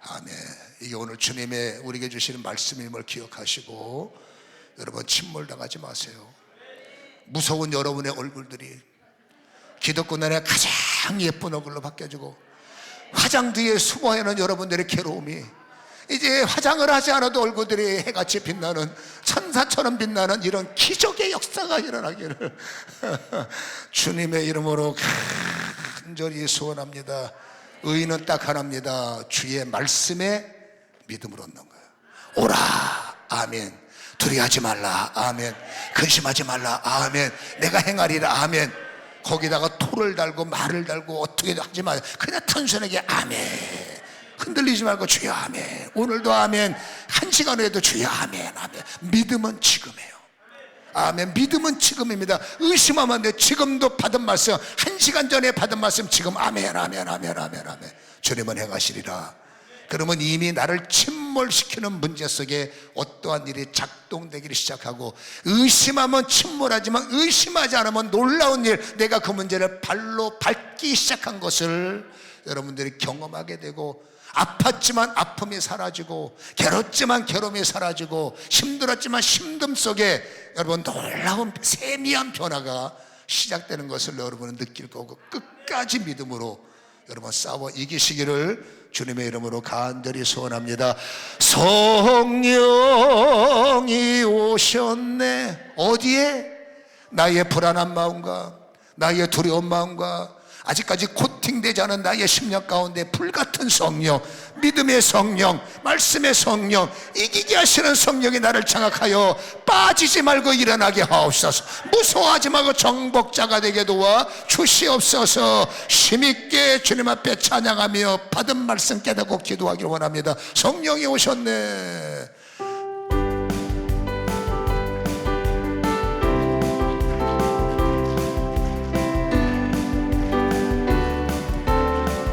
B: 아멘. 이게 오늘 주님의 우리에게 주시는 말씀임을 기억하시고, 여러분 침몰당하지 마세요. 무서운 여러분의 얼굴들이 기독교 안에 가장 예쁜 얼굴로 바뀌어지고, 화장 뒤에 숨어있는 여러분들의 괴로움이 이제 화장을 하지 않아도 얼굴들이 해같이 빛나는, 천사처럼 빛나는 이런 기적의 역사가 일어나기를 주님의 이름으로 간절히 소원합니다. 의인은 딱 하나입니다. 주의 말씀에 믿음을 얻는 거예요. 오라. 아멘. 두려워하지 말라. 아멘. 근심하지 말라. 아멘. 내가 행하리라. 아멘. 거기다가 토를 달고 말을 달고 어떻게 하지 마요. 그냥 단순하게 아멘. 흔들리지 말고 주여 아멘. 오늘도 아멘. 한 시간 후에도 주여 아멘. 아멘. 믿음은 지금이에요. 아멘. 믿음은 지금입니다. 의심하면 안 돼. 지금도 받은 말씀, 한 시간 전에 받은 말씀 지금 아멘. 아멘. 아멘. 아멘. 아멘. 주님은 행하시리라. 그러면 이미 나를 침몰시키는 문제 속에 어떠한 일이 작동되기를 시작하고, 의심하면 침몰하지만 의심하지 않으면 놀라운 일, 내가 그 문제를 발로 밟기 시작한 것을 여러분들이 경험하게 되고, 아팠지만 아픔이 사라지고, 괴롭지만 괴로움이 사라지고, 힘들었지만 힘듦 속에 여러분 놀라운 세미한 변화가 시작되는 것을 여러분은 느낄 거고, 끝까지 믿음으로 여러분 싸워 이기시기를 주님의 이름으로 간절히 소원합니다. 성령이 오셨네. 어디에? 나의 불안한 마음과 나의 두려운 마음과 아직까지 코팅되지 않은 나의 심령 가운데 불같은 성령, 믿음의 성령, 말씀의 성령, 이기게 하시는 성령이 나를 장악하여 빠지지 말고 일어나게 하옵소서. 무서워하지 말고 정복자가 되게 도와 주시옵소서. 힘있게 주님 앞에 찬양하며 받은 말씀 깨닫고 기도하기를 원합니다. 성령이 오셨네.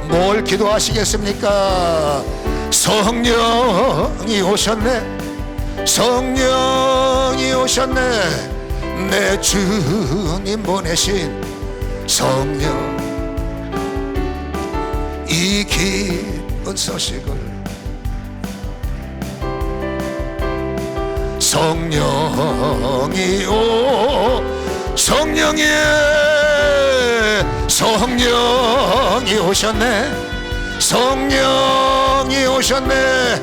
B: 뭘 기도하시겠습니까? 성령이 오셨네. 성령이 오셨네. 내 주님 보내신 성령, 이 기쁜 소식을 성령이 성령이 오셨네. 성령이 오셨네.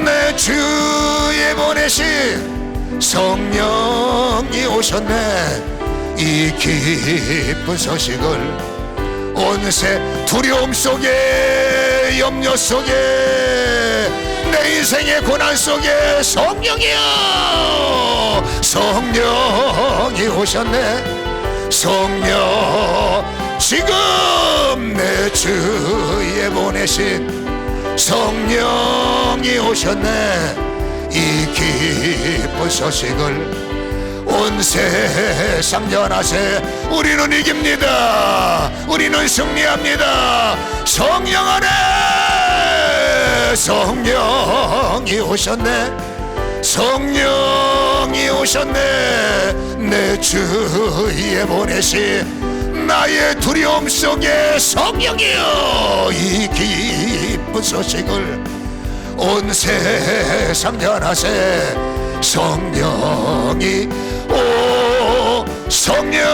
B: 내 주에 보내신 성령이 오셨네. 이 기쁜 소식을 온세 두려움 속에 염려 속에 내 인생의 고난 속에 성령이여, 성령이 오셨네. 성령, 지금 내 주위에 보내신 성령이 오셨네. 이 기쁜 소식을 온 세상 전하세. 우리는 이깁니다. 우리는 승리합니다. 성령 안에 성령이 오셨네. 성령이 오셨네. 내 주위에 보내신 나의 두려움 속에 성령이여, 이 기쁜 소식을 온 세상 전하세. 성령이 오, 성령,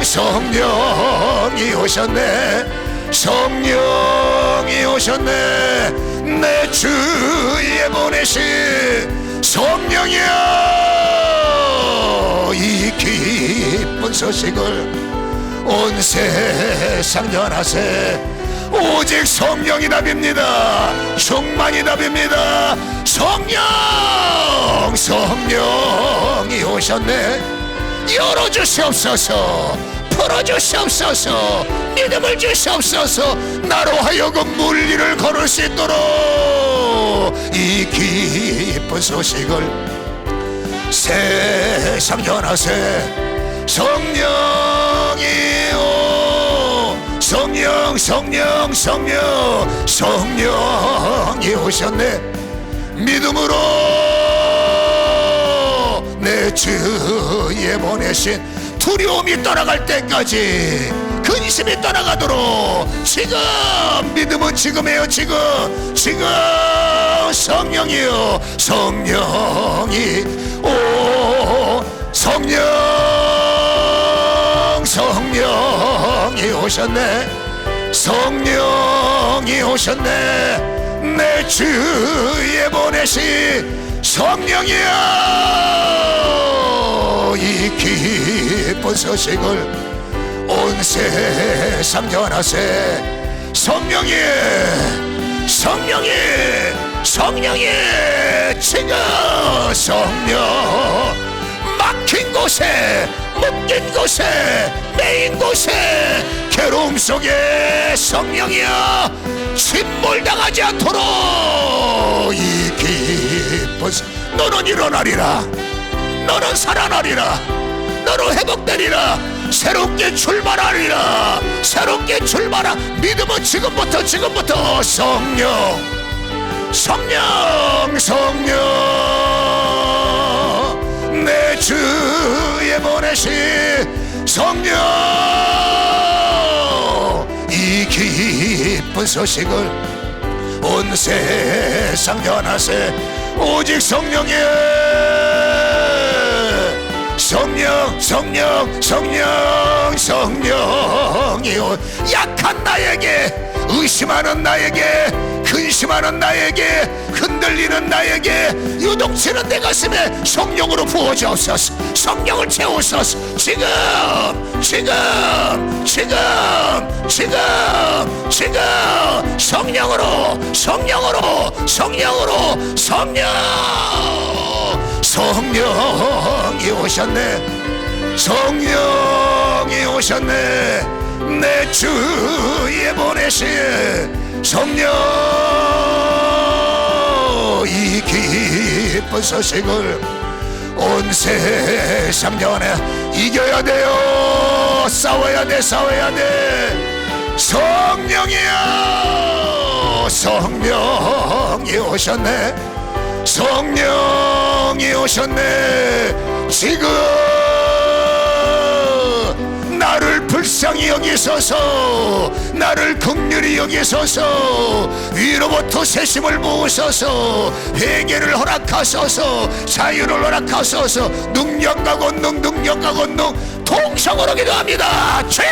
B: 성령이 오셨네. 성령이 오셨네. 내 주위에 보내신 성령이여, 이 기쁜 소식을 온 세상 전하세. 오직 성령이 답입니다. 충만이 답입니다. 성령, 성령이 오셨네. 열어주시옵소서. 풀어주시옵소서. 믿음을 주시옵소서. 나로 하여금 물리를 걸을 수 있도록 이 기쁜 소식을 세상 전하세. 성령이요, 성령, 성령, 성령, 성령이 오셨네. 믿음으로 내 주위에 보내신 두려움이 떠나갈 때까지, 근심이 떠나가도록 지금, 믿음은 지금이에요. 지금, 지금 성령이요, 성령이 오, 성령, 성령이 오셨네. 성령이 오셨네. 내 주위에 보내신 성령이여, 이 기쁜 소식을 온 세상 전하세. 성령이, 성령이, 성령이 지금 성령, 막힌 곳에, 묶인 곳에, 매인 곳에, 괴로움 속에 성령이여, 침몰당하지 않도록 이 기쁜, 너는 일어나리라. 너는 살아나리라. 너는 회복되리라. 새롭게 출발하리라. 새롭게 출발하. 믿음은 지금부터, 지금부터 성령, 성령, 성령, 내 주위에 보내신 성령, 이 기쁜 소식을 온 세상 전하세. 오직 성령이여, 성령, 성령, 성령, 성령이 약한 나에게, 의심하는 나에게, 근심하는 나에게, 흔들리는 나에게, 유동치는 내 가슴에 성령으로 부어주옵소서. 성령을 채우소서. 지금, 지금, 지금, 지금, 지금 성령으로, 성령으로, 성령으로, 성령, 성령이 오셨네. 성령이 오셨네. 내 주위에 보내신 성령, 이 기쁜 소식을 온 세상 전에 이겨야 돼요. 싸워야 돼, 싸워야 돼. 성령이여, 성령이 오셨네. 성령이 오셨네. 지금 나를 불쌍히 여기소서. 나를 긍휼히 여기소서. 위로부터 세심을 부으소서. 회개를 허락하소서. 자유를 허락하소서. 능력과 권능, 능력과 권능, 통성으로 기도합니다. 주여!